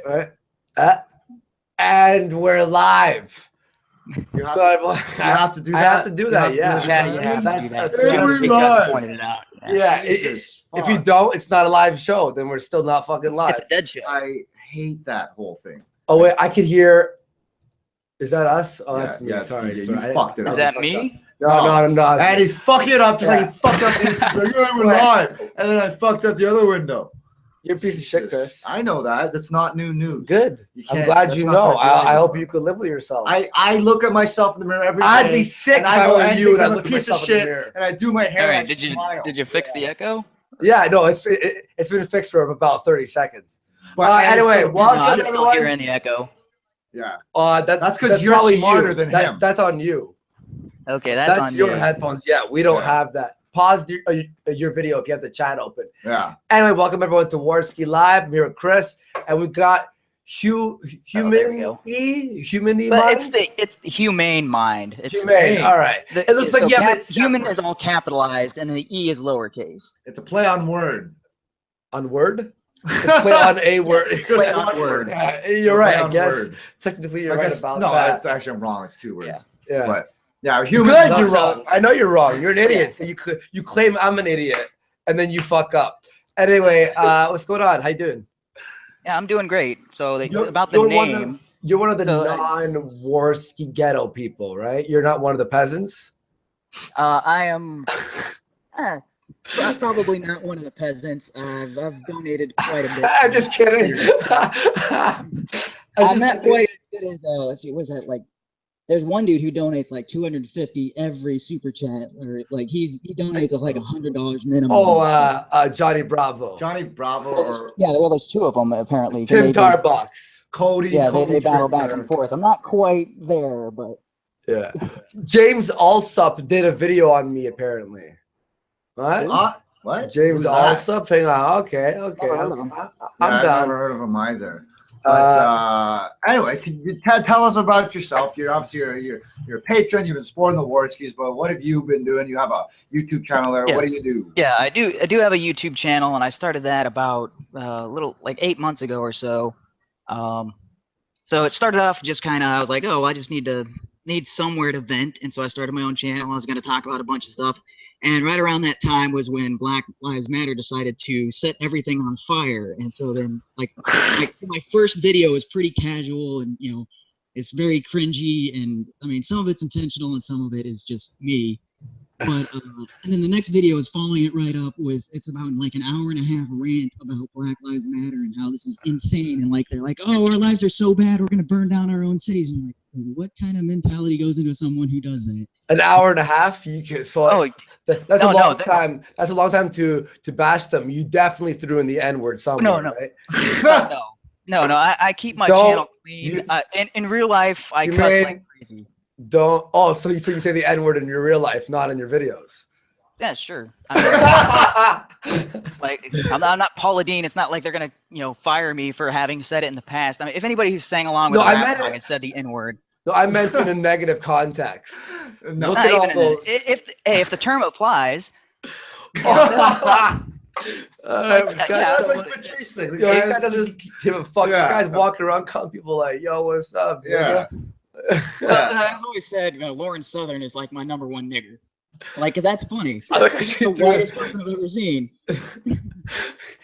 All right. And we're live. You have to do that. I have to do that. Yeah. That's pointed it out. Yeah. If you don't, it's not a live show. Then we're still not fucking live. It's a dead show. I hate that whole thing. Oh wait, I could hear. Is that us? Oh, that's me. Yes, Sorry, you fucked it up. Is that me? No, I'm not. And he's fucking it up just like he fucked up. He's like, yeah, we're live, and then I fucked up the other window. You're a piece of shit, Chris. I know that. That's not new news. Good. I'm glad you know. I hope you could live with yourself. I look at myf in the mirror every day. I'd be sick if I were you and I look at myself in the mirror. And I do my hair. Right, did you fix the echo? Yeah, no, it's been fixed for about 30 seconds. But anyway, I'm still hearing the echo. Yeah. That's because you're smarter than him. That's on you. Okay, that's on your you. headphones. Yeah, we don't have that. Pause your video if you have the chat open. Yeah. Anyway, welcome everyone to Warski Live. I'm here with Chris, and we've got HUMANe. But it's the humane mind. It's humane. All right. It looks like human is all capitalized, and the E is lowercase. It's a play on word. On word? It's play on a word. Play on word. Yeah, you're right. I guess technically you're right about that. No, it's actually I'm wrong. It's 2 words. Yeah. But yeah, human. Good, you're wrong. I know you're wrong. You're an idiot. So you claim I'm an idiot, and then you fuck up. Anyway, what's going on? How you doing? Yeah, I'm doing great. So about the name. You're one of the non-Warski ghetto people, right? You're not one of the peasants? I am probably not one of the peasants. I've donated quite a bit. I'm just kidding. I'm not quite as good as, let's see, what is that, like, there's one dude who donates like 250 every super chat, or like he donates like $100 minimum. Oh, Johnny Bravo. Johnny Bravo. Well, there's 2 of them apparently. Tim Tarbox. Cody. Yeah, they battle back and forth. I'm not quite there, but yeah. Jamesallsup did a video on me apparently. What? What? Jamesallsup. Hang on. Okay. I've never heard of him either. But anyways, can you tell us about yourself? You're obviously you're a patron. You've been supporting the Warskis, but what have you been doing? You have a YouTube channel there. Yeah. What do you do? Yeah, I do have a YouTube channel, and I started that about like 8 months ago or so. So it started off just kind of, I was like, oh, I just need somewhere to vent, and so I started my own channel. I was going to talk about a bunch of stuff. And right around that time was when Black Lives Matter decided to set everything on fire. And so then, like my first video is pretty casual, and it's very cringy. And I mean, some of it's intentional, and some of it is just me. But and then the next video is following it right up with, it's about like an hour and a half rant about Black Lives Matter and how this is insane. And like they're like, oh, our lives are so bad, we're gonna burn down our own cities. And I'm like, what kind of mentality goes into someone who does that? An hour and a half? That's a long time. That's a long time to bash them. You definitely threw in the N-word somewhere. No. Right? No. I keep my channel clean. In real life, I cuss like crazy. So you say the N-word in your real life, not in your videos? Yeah, sure. I mean, like, I'm not Paula Deen. It's not like they're gonna, fire me for having said it in the past. I mean, if anybody who's sang along with the rap song and said the N-word. No, I meant in a negative context. No. Look at all those. If the term applies. Guy doesn't give a fuck. Yeah. This guy's walking around calling people like, "Yo, what's up?" Yeah. Well, I've always said Lauren Southern is like my #1 nigger. Like, cause that's funny. She's the whitest person I've ever seen.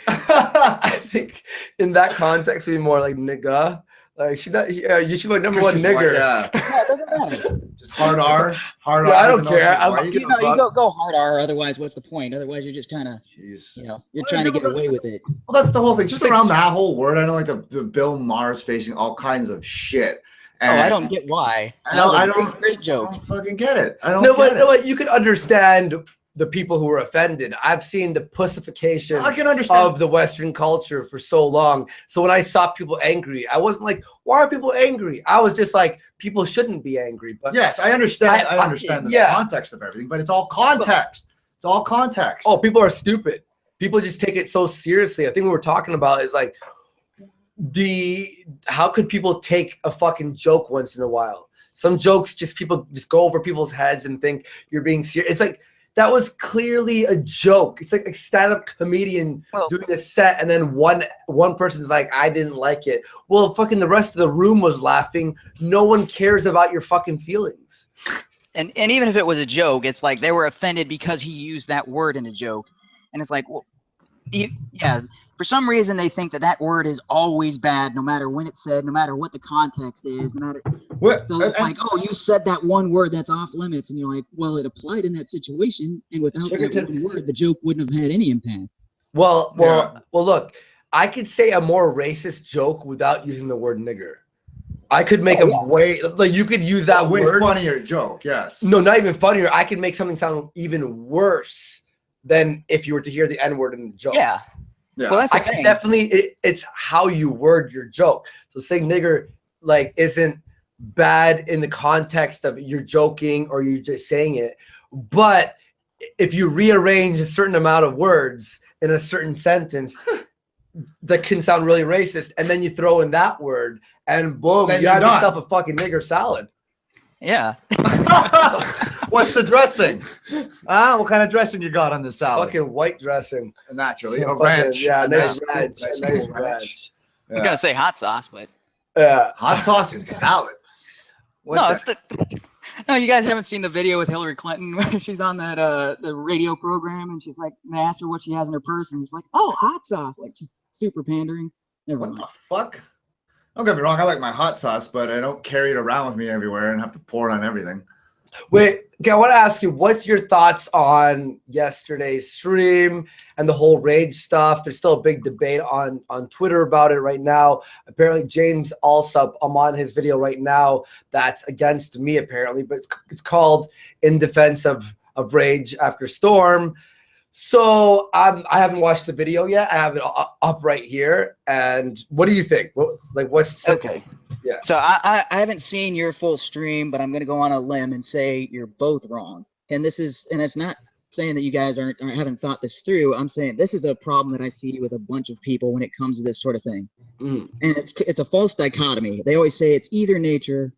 I think in that context, it'd be more like nigga. Like she's like #1 nigger. Yeah, it doesn't matter. Just hard R. Yeah, I don't care. You go hard R. Otherwise, what's the point? Otherwise, you're just kind of, you're trying to get away with it. Well, that's the whole thing. Just around that whole word, I know like the Bill Maher's facing all kinds of shit. And I don't get why. I don't. Great joke. I don't fucking get it. I don't. But you could understand the people who were offended. I've seen the pussification of the Western culture for so long. So when I saw people angry, I wasn't like, why are people angry? I was just like, people shouldn't be angry. But yes, I understand. I understand the context of everything, but it's all context. It's all context. Oh, people are stupid. People just take it so seriously. I think what we're talking about is like, how could people take a fucking joke once in a while? Some jokes people just go over people's heads and think you're being serious. It's like that was clearly a joke. It's like a stand-up comedian doing a set, and then one person's like, I didn't like it. Well, fucking the rest of the room was laughing. No one cares about your fucking feelings. And even if it was a joke, it's like they were offended because he used that word in a joke. And it's like, well, yeah, for some reason they think that word is always bad, no matter when it's said, no matter what the context is, no matter. So it's like, oh, you said that one word that's off limits, and you're like, well, it applied in that situation, and without that one word, the joke wouldn't have had any impact. Well, look, I could say a more racist joke without using the word nigger. I could make way, like, you could use that word. Funnier joke, yes. No, not even funnier. I could make something sound even worse than if you were to hear the N-word in the joke. Yeah. Well, that's the thing. Definitely, it's how you word your joke. So saying nigger, like, isn't bad in the context of you're joking or you're just saying it. But if you rearrange a certain amount of words in a certain sentence, that can sound really racist, and then you throw in that word, and boom, then you have yourself a fucking nigger salad. Yeah. What's the dressing? What kind of dressing you got on the salad? Fucking white dressing. Naturally. A ranch. Yeah, nice ranch. Nice ranch. I was going to say hot sauce, but. Hot sauce and salad. No, you guys haven't seen the video with Hillary Clinton where she's on that the radio program, and she's like, and they asked her what she has in her purse, and she's like, oh, hot sauce. Like, she's super pandering. What the fuck? Don't get me wrong, I like my hot sauce, but I don't carry it around with me everywhere and have to pour it on everything. Wait, okay, I want to ask you, what's your thoughts on yesterday's stream and the whole rage stuff? There's still a big debate on Twitter about it right now. Apparently, Jamesallsup, I'm on his video right now. That's against me, apparently, but it's called In Defense of Rage After Storm. So I haven't watched the video yet. I have it up right here. And what do you think? What's okay? Yeah. So I haven't seen your full stream, but I'm going to go on a limb and say you're both wrong. And it's not saying that you guys haven't thought this through. I'm saying this is a problem that I see with a bunch of people when it comes to this sort of thing. And it's a false dichotomy. They always say it's either nature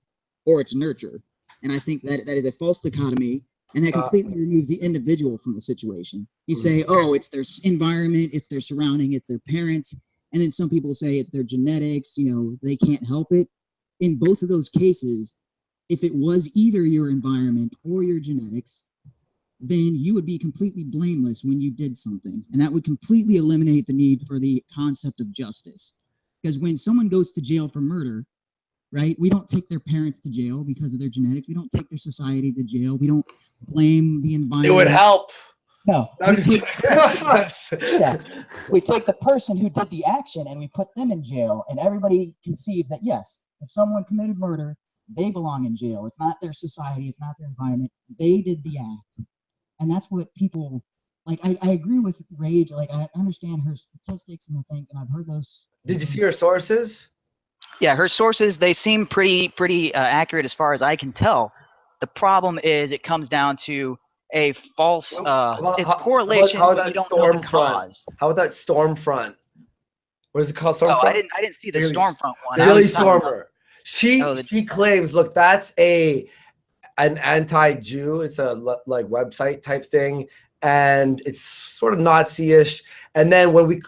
or it's nurture. And I think that is a false dichotomy. And that completely removes the individual from the situation. You say, oh, it's their environment, it's their surrounding, it's their parents. And then some people say it's their genetics, they can't help it. In both of those cases, if it was either your environment or your genetics, then you would be completely blameless when you did something. And that would completely eliminate the need for the concept of justice. Because when someone goes to jail for murder, right? We don't take their parents to jail because of their genetics. We don't take their society to jail. We don't blame the environment. It would help. No. We take the person who did the action and we put them in jail. And everybody conceives that, yes, if someone committed murder, they belong in jail. It's not their society. It's not their environment. They did the act. And that's what people, like, I agree with Rage. Like, I understand her statistics and the things, and I've heard those. Did you see her sources? Yeah, her sources, they seem pretty accurate as far as I can tell. The problem is it comes down to a false correlation. How about that Stormfront? How about that Stormfront? What is it called? Stormfront? Oh, I didn't see the Stormfront one. Daily Stormer. She claims, look, that's an anti-Jew. It's a like website type thing, and it's sort of Nazi-ish. And then when we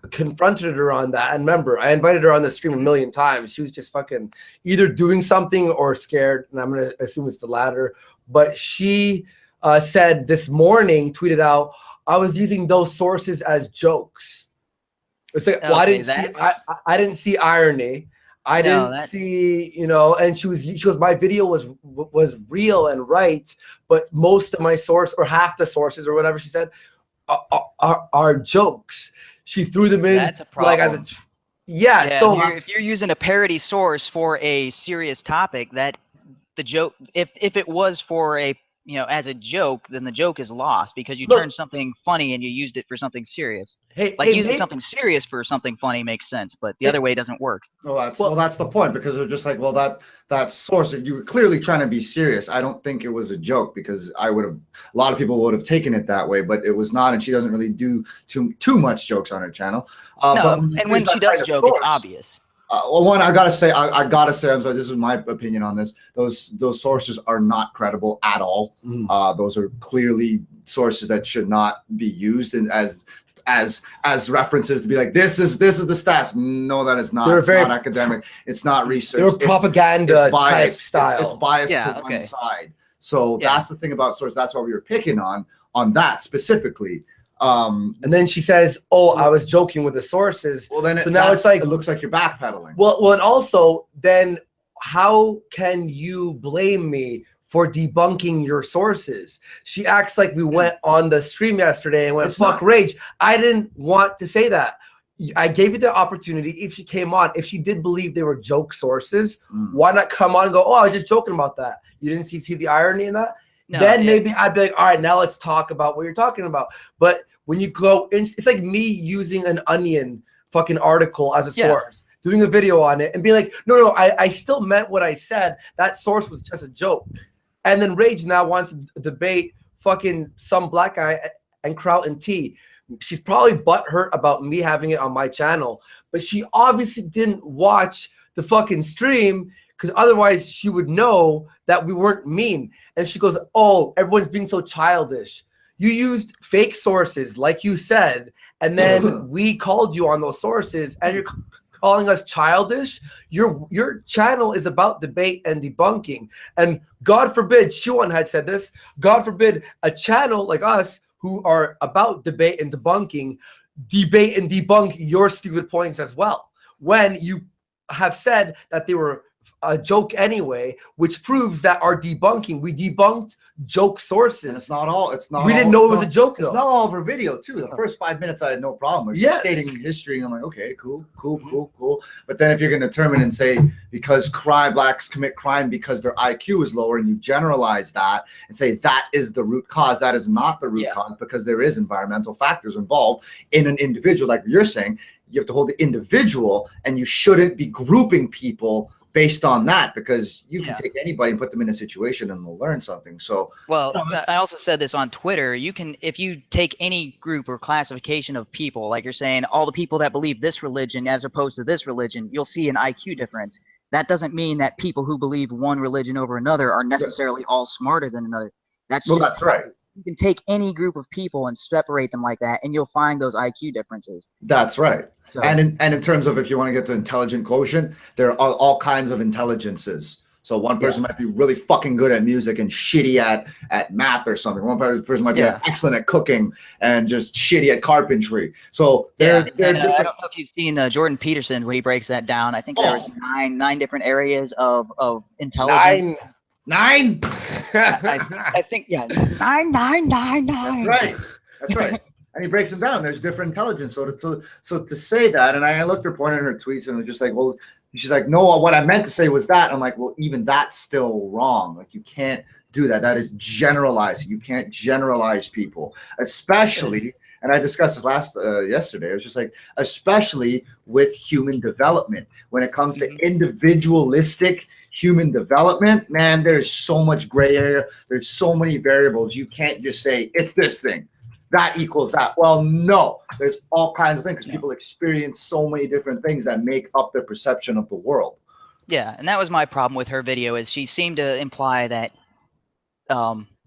confronted her on that, and remember, I invited her on the stream a million times. She was just fucking either doing something or scared, and I'm gonna assume it's the latter. But she said this morning, tweeted out, "I was using those sources as jokes." It's like, well, I didn't see irony. I didn't see, and she was my video was real and right, but most of my source or half the sources or whatever she said are jokes. She threw them in. That's a problem. So if you're using a parody source for a serious topic, that the joke, if it was for a as a joke, then the joke is lost because you turned something funny and you used it for something serious. Using something serious for something funny makes sense, but the other way doesn't work. Well, that's the point, because they're just like, well, that source, if you were clearly trying to be serious, I don't think it was a joke, because a lot of people would have taken it that way, but it was not, and she doesn't really do too much jokes on her channel. And when she does joke, it's obvious. Well, one, I gotta say, I'm sorry, this is my opinion on this. Those sources are not credible at all. Those are clearly sources that should not be used as references to be like, this is the stats. No, that is not. It's not academic. It's not research. They're propaganda type style. It's biased to one side. So that's the thing about sources. That's why we were picking on that specifically. And then she says, "Oh, I was joking with the sources." Well, then so now it's like it looks like you're backpedaling. Well, and also then how can you blame me for debunking your sources? She acts like we went on the stream yesterday and went, fuck Rage. I didn't want to say that. I gave you the opportunity. If she came on, if she did believe they were joke sources, why not come on and go, oh, I was just joking about that. You didn't see the irony in that? No, then maybe I'd be like, all right, now let's talk about what you're talking about. But when you go, it's like me using an Onion fucking article as a source, doing a video on it and be like, no, I still meant what I said. That source was just a joke. And then Rage now wants to debate fucking some black guy and Kraut and T. She's probably butthurt about me having it on my channel, but she obviously didn't watch the fucking stream because otherwise she would know that we weren't mean. And she goes, oh, everyone's being so childish. You used fake sources, like you said, and then we called you on those sources, and you're calling us childish. Your channel is about debate and debunking. And God forbid, Shuan had said this, God forbid a channel like us who are about debate and debunking, debate and debunk your stupid points as well. When you have said that they were a joke anyway, which proves that our debunking, we debunked joke sources. And it's not all. It's not. We didn't know it was a joke. It's not all over video too. The first 5 minutes I had no problem. It's just stating history, and I'm like, okay, cool. But then if you're going to determine and say because blacks commit crime because their IQ is lower, and you generalize that and say that is the root cause, that is not the root cause, because there is environmental factors involved in an individual. Like you're saying, you have to hold the individual, and you shouldn't be grouping people based on that, because you can take anybody and put them in a situation and they'll learn something. So, well, I also said this on Twitter. You can, if you take any group or classification of people, like you're saying, all the people that believe this religion as opposed to this religion, you'll see an IQ difference. That doesn't mean that people who believe one religion over another are necessarily all smarter than another. That's just, that's right. You can take any group of people and separate them like that, and you'll find those IQ differences. That's right. So, and in terms of, if you want to get to intelligent quotient, there are all kinds of intelligences. So one person might be really fucking good at music and shitty at math or something. One person might be excellent at cooking and just shitty at carpentry. So they're I don't know if you've seen Jordan Peterson when he breaks that down. I think there was nine different areas of intelligence. Nine? I think, nine. That's right. And he breaks them down. There's different intelligence. So to say that, and I looked her point in her tweets and was just like, well, she's like, no, what I meant to say was that. I'm like, well, even that's still wrong. Like, you can't do that. That is generalizing. You can't generalize people, especially. And I discussed this yesterday. It was just like, especially with human development. When it comes to individualistic human development, man, there's so much gray area. There's so many variables. You can't just say, it's this thing. That equals that. Well, no. There's all kinds of things, because people experience so many different things that make up their perception of the world. Yeah, and that was my problem with her video, is she seemed to imply that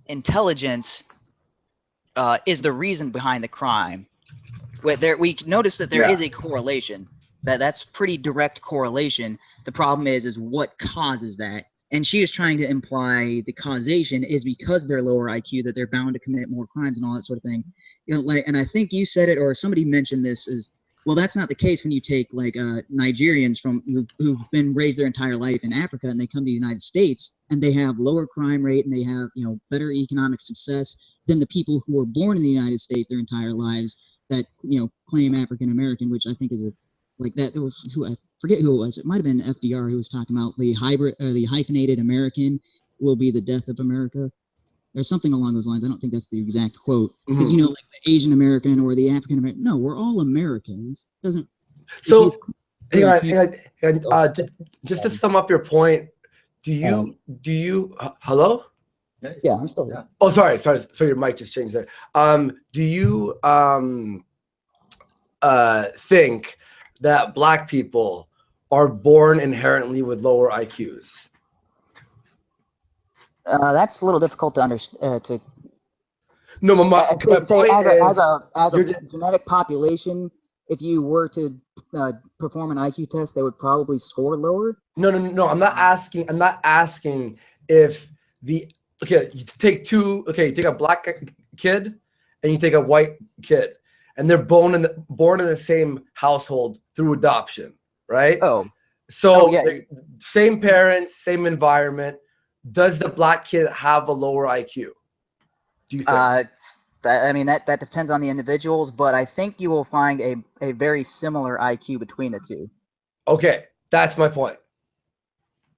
intelligence is the reason behind the crime. We noticed that there is a correlation. That's pretty direct correlation. The problem is what causes that. And she is trying to imply the causation is because of their lower IQ, that they're bound to commit more crimes and all that sort of thing. You know, and I think you said it, or somebody mentioned this, is, well, that's not the case when you take like Nigerians who've been raised their entire life in Africa, and they come to the United States and they have lower crime rate and they have, better economic success than the people who were born in the United States their entire lives that, claim African American, which I think is like that. There was I forget who it was. It might have been FDR who was talking about the hyphenated American will be the death of America, or something along those lines. I don't think that's the exact quote, because like the Asian American or the African American. No, we're all Americans. Doesn't. So, just to sum up your point, do you hello? Yeah, I'm still here. Oh, sorry. Your mic just changed there. Do you think that black people are born inherently with lower IQs? That's a little difficult to understand. No, my say point as a is, genetic population, if you were to perform an IQ test, they would probably score lower. No. I'm not asking if you take a black kid and you take a white kid, and they're born in the same household through adoption, right? Same parents, same environment. Does the black kid have a lower IQ? Do you think? That depends on the individuals, but I think you will find a very similar IQ between the two. Okay, that's my point.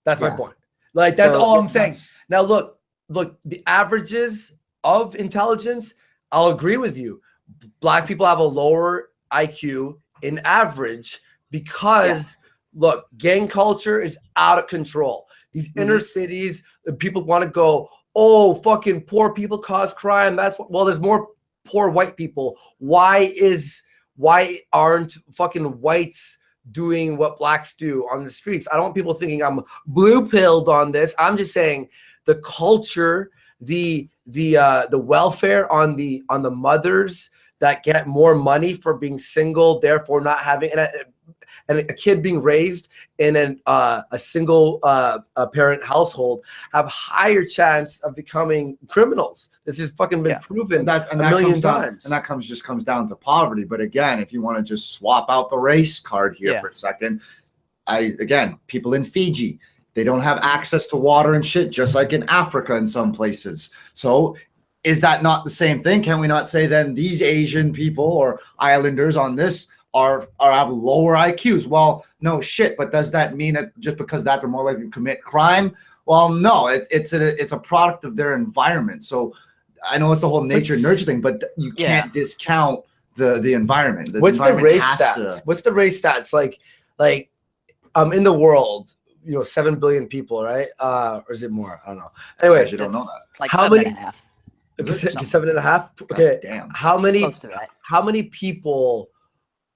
That's my point. Like, that's all I'm saying. Now, look, the averages of intelligence, I'll agree with you. Black people have a lower IQ in average because, look, gang culture is out of control. These inner cities, people want to go, oh, fucking poor people cause crime. Well, there's more poor white people. Why aren't fucking whites doing what blacks do on the streets? I don't want people thinking I'm blue-pilled on this. I'm just saying the culture, the welfare on the mothers that get more money for being single, therefore not having and a kid being raised in a single parent household have higher chance of becoming criminals. This has fucking been proven a million times. And that just comes down to poverty. But again, if you want to just swap out the race card here for a second, people in Fiji, they don't have access to water and shit, just like in Africa in some places. So is that not the same thing? Can we not say then these Asian people or islanders on this have lower IQs? Well, no shit, but does that mean that just because that they're more likely to commit crime? Well, no, it's a product of their environment. So I know it's the whole nature and nurture thing, but you can't discount the environment. What's the race stats? What's the race stats? Like in the world, 7 billion people, right? Or is it more? I don't know. Anyway, you don't know that. Like how 7.5. 7.5. Okay. Damn. How many people,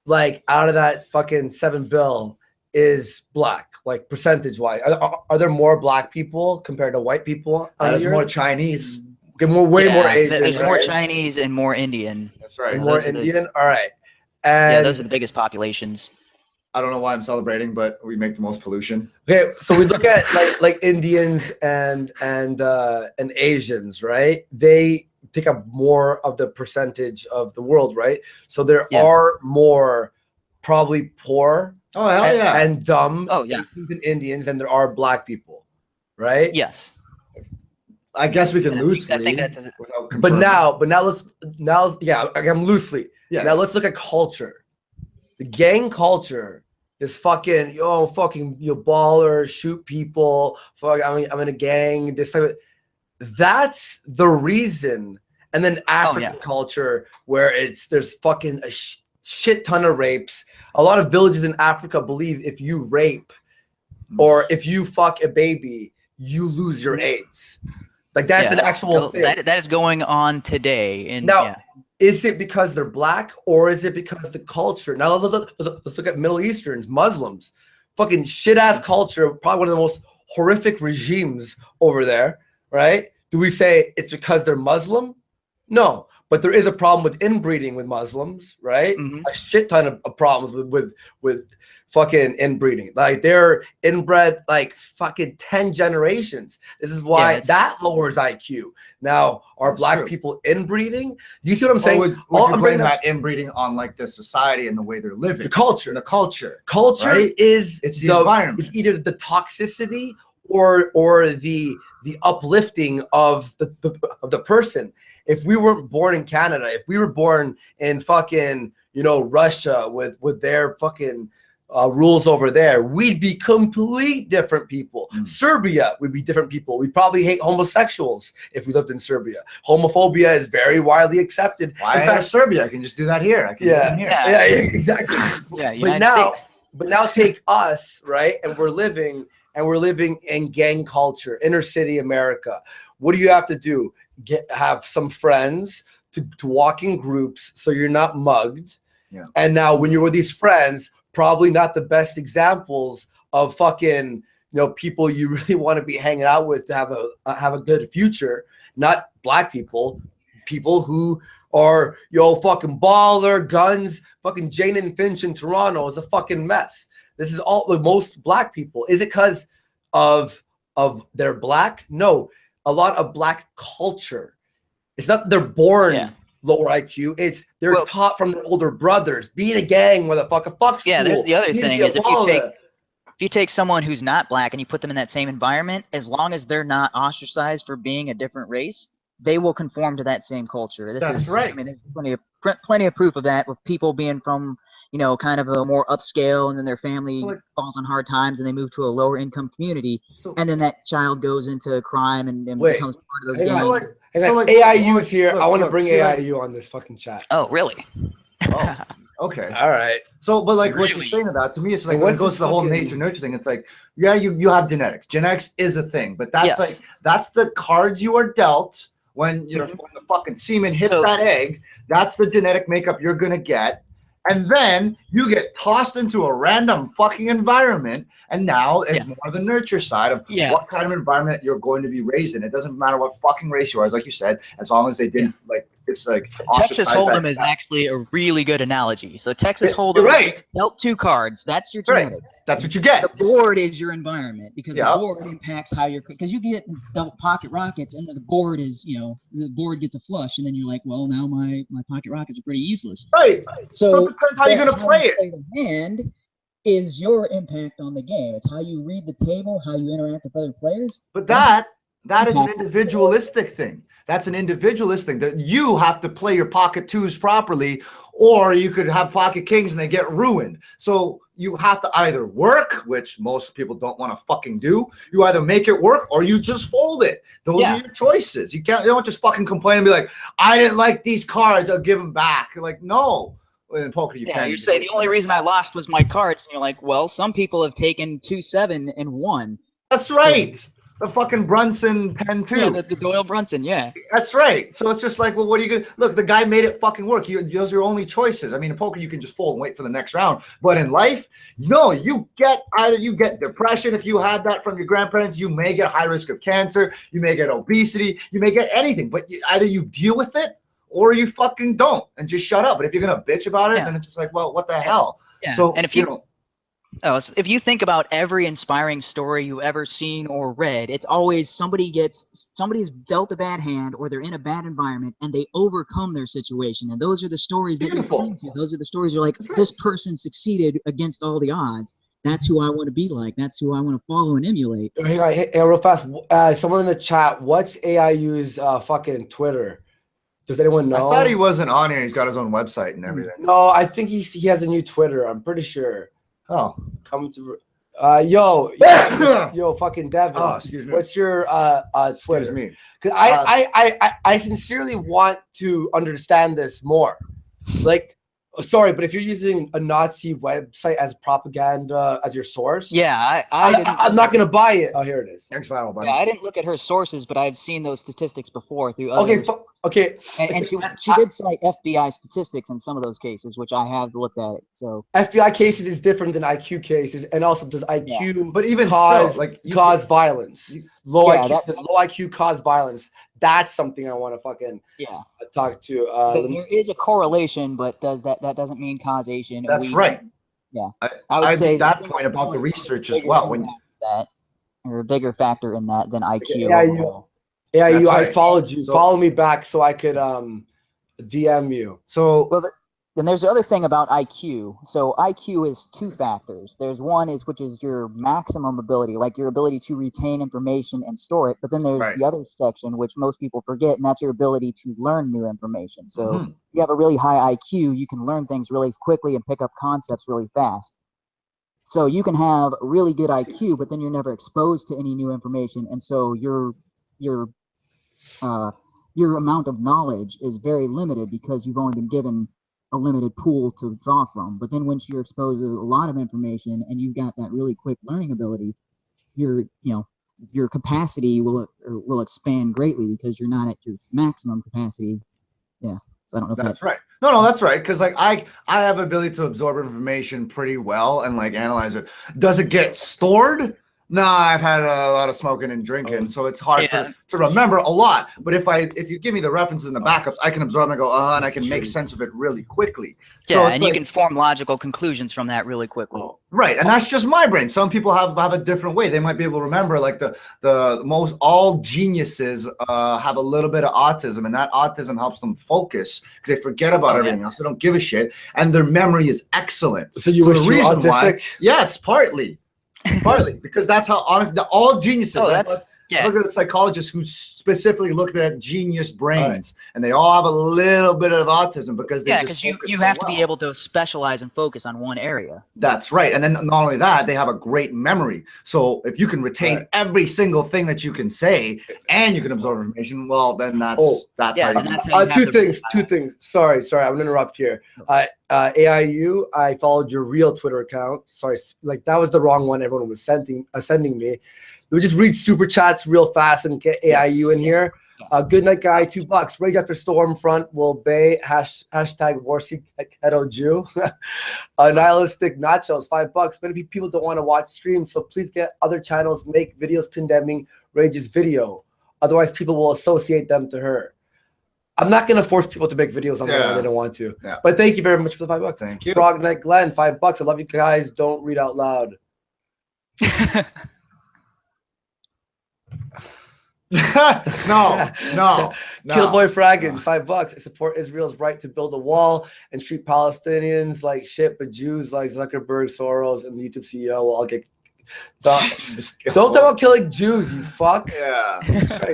like, out of that fucking 7 bill is black, like, percentage wise? Are there more black people compared to white people? There's more Chinese. Okay, way more Asian. There's more Chinese and more Indian. That's right. And more Indian. All right. And those are the biggest populations. I don't know why I'm celebrating, but we make the most pollution. Okay, so we look at like Indians and Asians, right? They take up more of the percentage of the world, right? So there are more probably poor and dumb than Indians than there are black people, right? Yes. I guess we can loosely. I think that's without but now I'm loosely. Yeah. Now let's look at culture. The gang culture is fucking baller, shoot people. Fuck, I'm in a gang. This type of, that's the reason. And then African culture, where there's fucking a shit ton of rapes. A lot of villages in Africa believe if you rape or if you fuck a baby, you lose your AIDS. Like, that's an actual thing. That is going on today. And now, is it because they're black or is it because the culture? Now let's look at Middle Easterns, Muslims, fucking shit ass culture, probably one of the most horrific regimes over there, right? Do we say it's because they're Muslim? No, but there is a problem with inbreeding with Muslims, right? A shit ton of problems with fucking inbreeding. Like, they're inbred like fucking 10 generations. This is why that lowers IQ. Now, are black people inbreeding? You see what I'm saying? Would you blame that inbreeding on like the society and the way they're living? The culture. Culture, right? It's the environment. It's either the toxicity or the uplifting of the person. If we weren't born in Canada, if we were born in fucking Russia with their fucking rules over there, we'd be complete different people. Serbia would be different people. We'd probably hate homosexuals if we lived in Serbia. Homophobia is very widely accepted. Why in fact, Serbia? I can just do that here. I can do that here. Yeah, exactly. But now take us, right? And we're living in gang culture, inner city America. What do you have to do? Have some friends to walk in groups so you're not mugged. Yeah. And now when you're with these friends, probably not the best examples of fucking, people you really want to be hanging out with to have a good future. Not black people who are, fucking baller, guns, fucking Jane and Finch in Toronto is a fucking mess. This is all the most black people. Is it because of they're black? No, a lot of black culture. It's not they're born lower IQ. It's they're taught from their older brothers. Be in a gang, motherfucker. Fuck school. Yeah, there's the other thing is if you take someone who's not black and you put them in that same environment, as long as they're not ostracized for being a different race, they will conform to that same culture. That's right. I mean, there's plenty of proof of that with people being from, kind of a more upscale, and then their family falls on hard times and they move to a lower income community, and then that child goes into crime and becomes part of those gangs. AIU is here. I want to bring AIU on this fucking chat. Oh, really? Oh, okay. All right. So, but like what you're saying about, to me, it's like when it goes to the whole nature nurture thing, it's like, yeah, you have genetics. Genetics is a thing, but that's that's the cards you are dealt when when the fucking semen hits that egg. That's the genetic makeup you're gonna get. And then you get tossed into a random fucking environment, and now it's more the nurture side of what kind of environment you're going to be raised in. It doesn't matter what fucking race you are, like you said, as long as they didn't it's like Texas Hold'em is actually a really good analogy. So Texas Hold'em dealt 2 cards. That's your genetics. That's what you get. The board is your environment, because the board impacts how you're, because you get double pocket rockets and the board is, the board gets a flush, and then you're like, well, now my pocket rockets are pretty useless. Right. So it depends how you're going to play it. The hand is your impact on the game. It's how you read the table, how you interact with other players. But that is an individualistic thing. That's an individualist thing, that you have to play your pocket 2s properly, or you could have pocket kings and they get ruined. So you have to either work, which most people don't want to fucking do. You either make it work or you just fold it. Those are your choices. You don't just fucking complain and be like, I didn't like these cards, I'll give them back. You're like, no. In poker, you can't. You say the only reason I lost was my cards, and you're like, well, some people have taken 2-7 and won. That's right. The fucking Brunson pen too. Yeah, the Doyle Brunson, That's right. So it's just like, well, what are you gonna look? The guy made it fucking work. Those are your only choices. I mean, in poker, you can just fold and wait for the next round. But in life, no, you get depression if you had that from your grandparents. You may get high risk of cancer. You may get obesity. You may get anything. But either you deal with it or you fucking don't and just shut up. But if you're gonna bitch about it, then it's just like, well, what the hell? Yeah. So and if if you think about every inspiring story you've ever seen or read, it's always somebody's dealt a bad hand, or they're in a bad environment and they overcome their situation. And those are the stories that you cling to. Those are the stories you're like, this person succeeded against all the odds. That's who I want to be like. That's who I want to follow and emulate. Hang on, hey, real fast. Someone in the chat, what's AIU's fucking Twitter? Does anyone know? I thought he wasn't on here. He's got his own website and everything. No, I think he has a new Twitter. I'm pretty sure. Oh, coming to yo, fucking Devin. Oh, excuse me. What's your Twitter? Excuse me. Because I sincerely want to understand this more. Like, sorry, but if you're using a Nazi website as propaganda as your source, I'm not gonna buy it. Oh, here it is. X-File, buddy. Yeah, I didn't look at her sources, but I've seen those statistics before through others. Okay. And she did cite FBI statistics in some of those cases, which I have looked at it. So FBI cases is different than IQ cases, and also does IQ but even cause still, like cause violence? Low IQ cause violence. That's something I want to fucking talk to. There is a correlation, but that doesn't mean causation. That's right. Yeah, I would say that point about the research as well. Or a bigger factor in that than IQ. AIU, I followed you. So, follow me back so I could DM you. So then there's the other thing about IQ. So IQ is 2 factors. There's one which is your maximum ability, like your ability to retain information and store it. But then there's the other section, which most people forget, and that's your ability to learn new information. So if you have a really high IQ, you can learn things really quickly and pick up concepts really fast. So you can have really good IQ, but then you're never exposed to any new information, and so your amount of knowledge is very limited because you've only been given a limited pool to draw from. But then once you're exposed to a lot of information and you've got that really quick learning ability, your capacity will expand greatly because you're not at your maximum capacity. Yeah. So I don't know if that's right. No, that's right. Because like I have an ability to absorb information pretty well and like analyze it. Does it get stored? No, I've had a lot of smoking and drinking, so it's hard to remember a lot. But if you give me the references and the backups, I can absorb and go, and I can make sense of it really quickly. Yeah, so and you can form logical conclusions from that really quickly. Right, and that's just my brain. Some people have a different way. They might be able to remember, like the most all geniuses have a little bit of autism, and that autism helps them focus because they forget about everything else. They don't give a shit, and their memory is excellent. So you wish you were autistic? Yes, partly. Partly because that's how honest all geniuses. I look at psychologists who specifically look at genius brains, and they all have a little bit of autism because they just you have to be able to specialize and focus on one area. That's right, and then not only that, they have a great memory. So if you can retain every single thing that you can say, and you can absorb information, well, then that's how you. Two things. Sorry, I'm gonna interrupt here. AIU, I followed your real Twitter account. Sorry, like that was the wrong one. Everyone was sending me. We just read super chats real fast and get AIU in here. Good night, guy. $2. Rage after Stormfront will bay. Hashtag Warski Keto Jew. Nihilistic nachos. $5. Many people don't want to watch streams, so please get other channels make videos condemning Rage's video. Otherwise, people will associate them to her. I'm not going to force people to make videos on there when they don't want to. Yeah. But thank you very much for the $5. Thank you. Frog Night Glenn, $5. I love you guys. Don't read out loud. No. Killboy Fraggins, $5. I support Israel's right to build a wall and treat Palestinians like shit, but Jews like Zuckerberg, Soros, and the YouTube CEO will all get. Don't talk about killing Jews, you fuck. Yeah.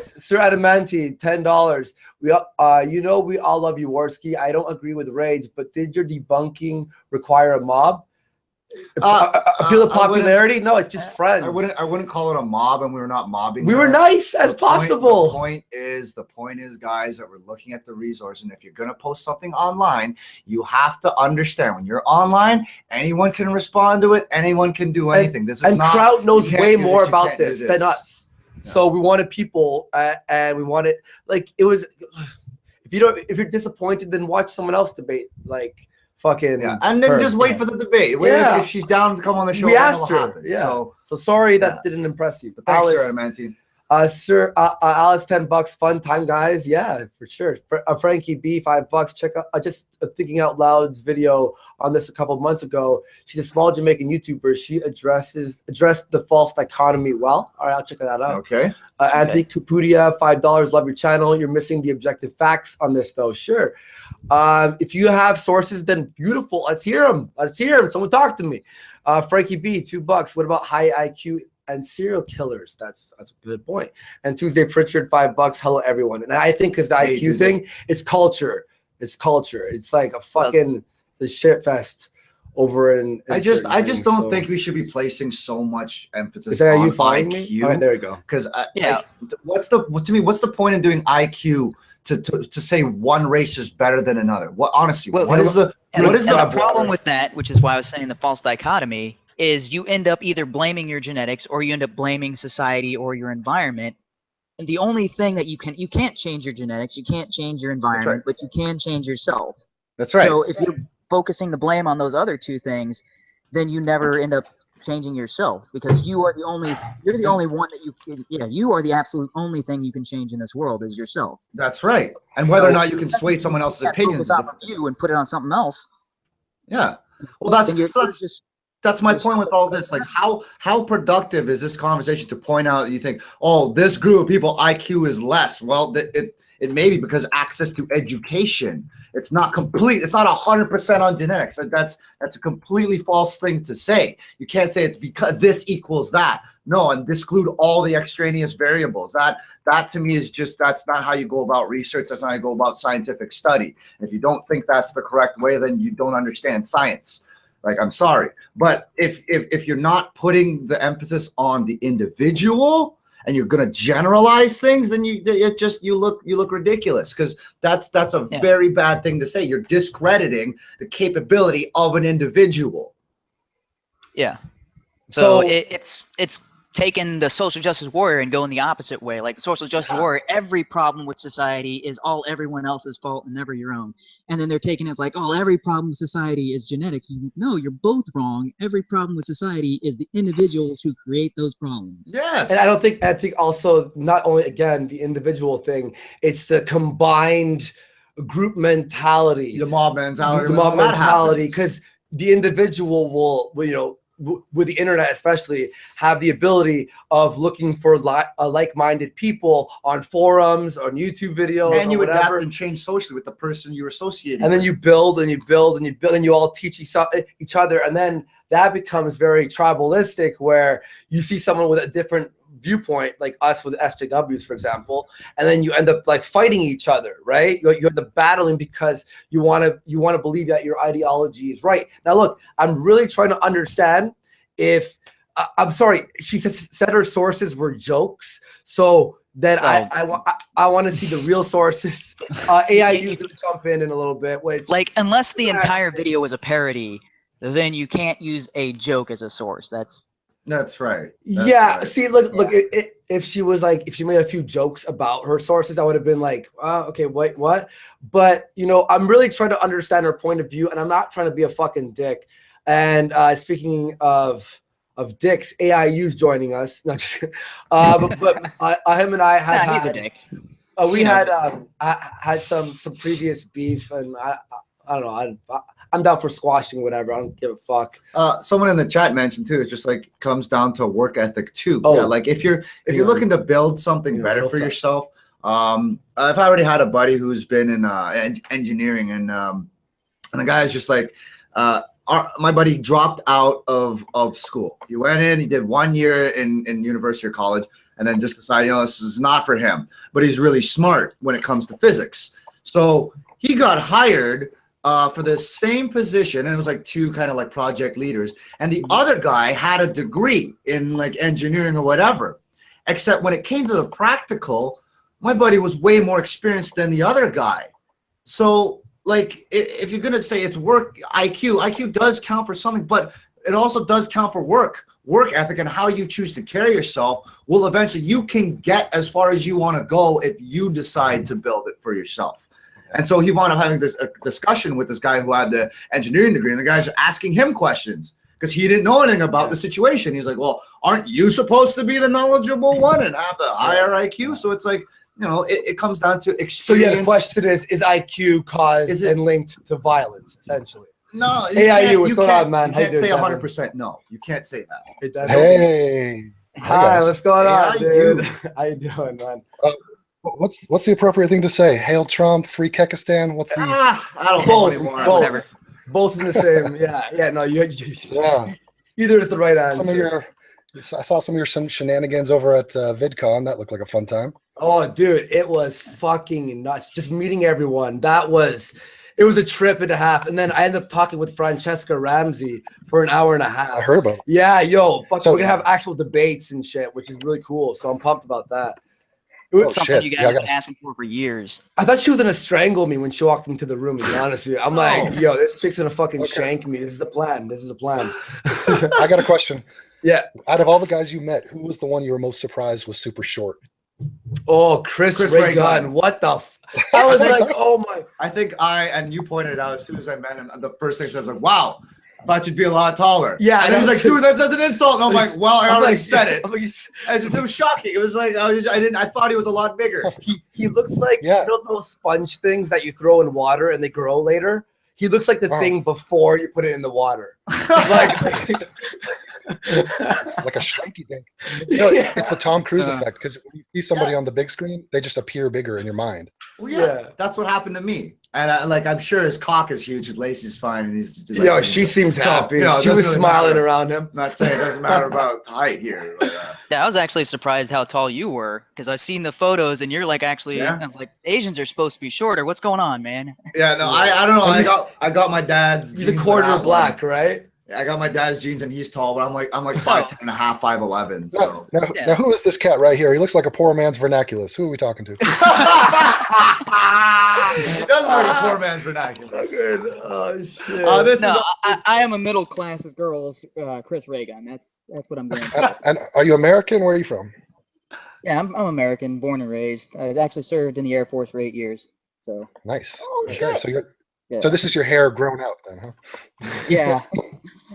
Sir Adamanti, $10. We all love you, Warski. I don't agree with Rage, but did your debunking require a mob? Appeal to popularity? No, it's just friends. I wouldn't call it a mob, and we were not mobbing. We were nice as possible. The point is, guys, that we're looking at the resource, and if you're gonna post something online, you have to understand when you're online, anyone can respond to it, anyone can do anything. Kraut knows way more about this than us. Yeah. So we wanted people, and we wanted it was. If you're disappointed, then watch someone else debate. And then just wait for the debate. If she's down to come on the show, we asked her. So sorry that didn't impress you. But thanks, Sir Adamanti. Alice, $10. Fun time, guys. Yeah, for sure. Frankie B, $5. Check out just Thinking Out Loud's video on this a couple months ago. She's a small Jamaican YouTuber. She addressed the false dichotomy well. All right, I'll check that out. Okay. Anthony Capudia, $5. Love your channel. You're missing the objective facts on this, though. Sure. If you have sources, then beautiful. Let's hear them. Someone talk to me. Frankie B, $2. What about high IQ and serial killers? That's a good point. And Tuesday Pritchard, $5. Hello, everyone. And I think because the IQ thing, it's culture. It's like a fucking the shit fest over in I just don't think we should be placing so much emphasis on IQ. All right, there you go. Because what's the point in doing IQ to say one race is better than another? What is the problem with that, which is why I was saying the false dichotomy, is you end up either blaming your genetics or you end up blaming society or your environment. And the only thing that you can't change your genetics, you can't change your environment, but you can change yourself. That's right. So if you're focusing the blame on those other two things, then you never end up changing yourself, because you're the only one that you are the absolute only thing you can change in this world is yourself. That's right. And whether or not you can sway someone else's opinions off of you and put it on something else. Yeah. Well, that's my point with all this. Like, how productive is this conversation to point out that you think, oh, this group of people IQ is less? Well, it may be because access to education. It's not complete. It's not 100% on genetics. That's a completely false thing to say. You can't say it's because this equals that. No, and exclude all the extraneous variables. That to me is that's not how you go about research. That's not how you go about scientific study. If you don't think that's the correct way, then you don't understand science. Like, I'm sorry, but if you're not putting the emphasis on the individual and you're going to generalize things, then you look ridiculous, because that's a very bad thing to say. You're discrediting the capability of an individual. Yeah. So it's taken the social justice warrior and going the opposite way. Like the social justice warrior, every problem with society is all everyone else's fault and never your own. And then they're taking it as like, oh, every problem with society is genetics. No, you're both wrong. Every problem with society is the individuals who create those problems. Yes. And I think also not only, again, the individual thing, it's the combined group mentality. The mob mentality. The mob mentality, because the individual will, you know, with the internet especially, have the ability of looking for like-minded people on forums, on YouTube videos, and you adapt and change socially with the person you're associating and with. then you build and you build and you build and you all teach each other, and then that becomes very tribalistic, where you see someone with a different viewpoint, like us with SJWs, for example, and then you end up like fighting each other, right? You end up battling because you want to believe that your ideology is right. Now, look, I'm really trying to understand if I'm sorry, she said her sources were jokes, so then I want to see the real sources. AIU is going to jump in a little bit, which like unless the entire video was a parody, then you can't use a joke as a source. That's right. Right. See, look. If she was like, if she made a few jokes about her sources, I would have been like, okay, wait, what? But you know, I'm really trying to understand her point of view, and I'm not trying to be a fucking dick. And speaking of dicks, AIU's joining us. No, just, but him and I had he's a dick. We had had some previous beef, and I don't know. I'm down for squashing whatever. I don't give a fuck. Someone in the chat mentioned too, it's just like comes down to work ethic too. Yeah, like if you're looking to build something better for yourself. I've already had a buddy who's been in engineering, and the guy is just like, my buddy dropped out of school. He went in, he did 1 year in university or college, and then just decided, you know, this is not for him. But he's really smart when it comes to physics. So he got hired for the same position, and it was like two kind of like project leaders, and the other guy had a degree in like engineering or whatever, except when it came to the practical, my buddy was way more experienced than the other guy. So like if you're gonna say it's work IQ does count for something, but it also does count for work ethic, and how you choose to carry yourself will eventually, you can get as far as you want to go if you decide to build it for yourself. And so he wound up having this discussion with this guy who had the engineering degree, and the guy's asking him questions because he didn't know anything about the situation. He's like, well, aren't you supposed to be the knowledgeable one and have the higher IQ? So it's like, you know, it comes down to experience. So yeah, the question is IQ caused and linked to violence, essentially? No. AIU, what's going on, man? You can't say 100% no. You can't say that. Hey. Hi, what's going on, dude? How you doing, man? What's the appropriate thing to say? Hail Trump, free Kekistan? What's the? I don't know anymore. Both in the same. Yeah. No, you either is the right answer. I saw some of your shenanigans over at VidCon. That looked like a fun time. Oh, dude, it was fucking nuts. Just meeting everyone. It was a trip and a half. And then I ended up talking with Francesca Ramsey for an hour and a half. I heard about it. Yeah, we're gonna have actual debates and shit, which is really cool. So I'm pumped about that. Something you guys have been asking for years. I thought she was gonna strangle me when she walked into the room, to be honest with you. I'm like, yo, this chick's gonna fucking shank me. This is the plan. I got a question. Yeah. Out of all the guys you met, who was the one you were most surprised was super short? Oh, Chris Ray Gunn. What the I was like, oh my. I think and you pointed it out as soon as I met him, the first thing I was like, wow, I thought you'd be a lot taller. Yeah. And he was like, dude, that's an insult. And I'm like, well, I already said it. It was shocking. It was like, I thought he was a lot bigger. He looks like, you know those sponge things that you throw in water and they grow later? He looks like the thing before you put it in the water. Like a shrinky thing. You know, it's the Tom Cruise effect, because when you see somebody on the big screen, they just appear bigger in your mind. Well, that's what happened to me. And I'm sure his cock is huge. His Lacey's fine, and he's like, she seems happy. She was really smiling around him. I'm not saying it doesn't matter about height here. But, I was actually surprised how tall you were, because I've seen the photos, and you're like actually like Asians are supposed to be shorter. What's going on, man? Yeah, no, I don't know. I got my dad's. He's a quarter black, right? I got my dad's genes, and he's tall, but I'm like 5'10" and a half, 5'11". So now who is this cat right here? He looks like a poor man's vernaculus. Who are we talking to? He does look like a poor man's vernaculus. Oh shit! I am a middle class as girls, Chris Reagan. That's what I'm doing. And are you American? Where are you from? Yeah, I'm American, born and raised. I actually served in the Air Force for 8 years. So nice. Oh, Okay, shit. so this is your hair grown out then, huh? Yeah,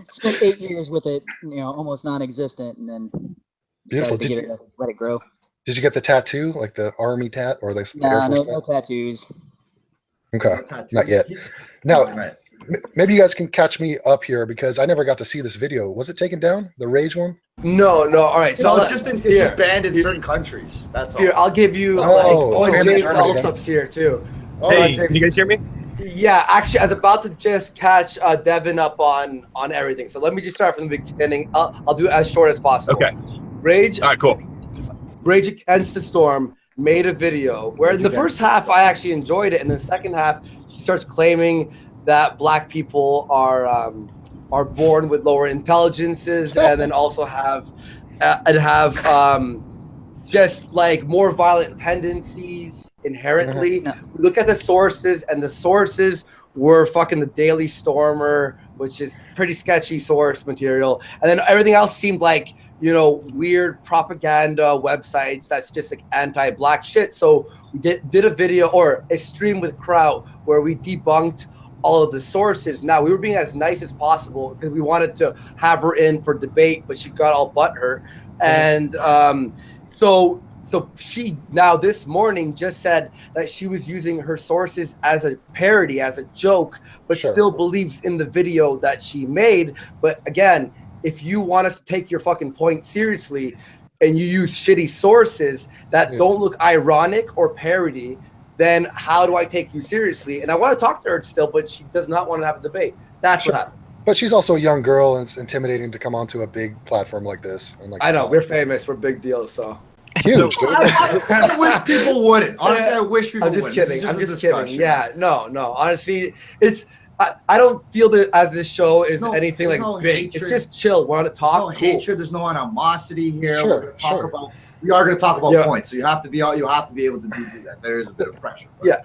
spent 8 years with it, almost non-existent, and then Beautiful. decided to let it grow. Did you get the tattoo, like the army tat or the Air Force no tattoos. Okay, No tattoos. not yet. Now, Right. maybe you guys can catch me up here because I never got to see this video. Was it taken down? The Rage one? No. All right. So it's just banned in certain countries. That's all. Here, I'll give you Jamesallsup's here too. Hey, can you guys hear me? Yeah, actually, I was about to just catch Devin up on everything. So let me just start from the beginning. I'll do it as short as possible. Okay. Rage. All right, cool. Rage Against the Storm made a video where in the first half I actually enjoyed it, and the second half she starts claiming that black people are born with lower intelligences and then also have just like more violent tendencies inherently. We look at the sources, and the sources were fucking the Daily Stormer, which is pretty sketchy source material, and then everything else seemed like weird propaganda websites that's just like anti-black shit. So we did a video or a stream with Kraut where we debunked all of the sources. Now, we were being as nice as possible because we wanted to have her in for debate, but she got all butthurt. And so she now this morning just said that she was using her sources as a parody, as a joke, but still believes in the video that she made. But again, if you want us to take your fucking point seriously and you use shitty sources that don't look ironic or parody, then how do I take you seriously? And I want to talk to her still, but she does not want to have a debate. That's what happened. But she's also a young girl, and it's intimidating to come onto a big platform like this. And I know, we're famous. We're big deals, so. Huge. I wish people wouldn't. Honestly, I wish people wouldn't. I'm just kidding. Yeah, no. Honestly, I don't feel that as this show is anything like big. Hatred. It's just chill. We're on a talk. There's no hatred. There's no animosity here. We're going to talk about. We are going to talk about points. So you have to be able to do that. There is a bit of pressure. Yeah.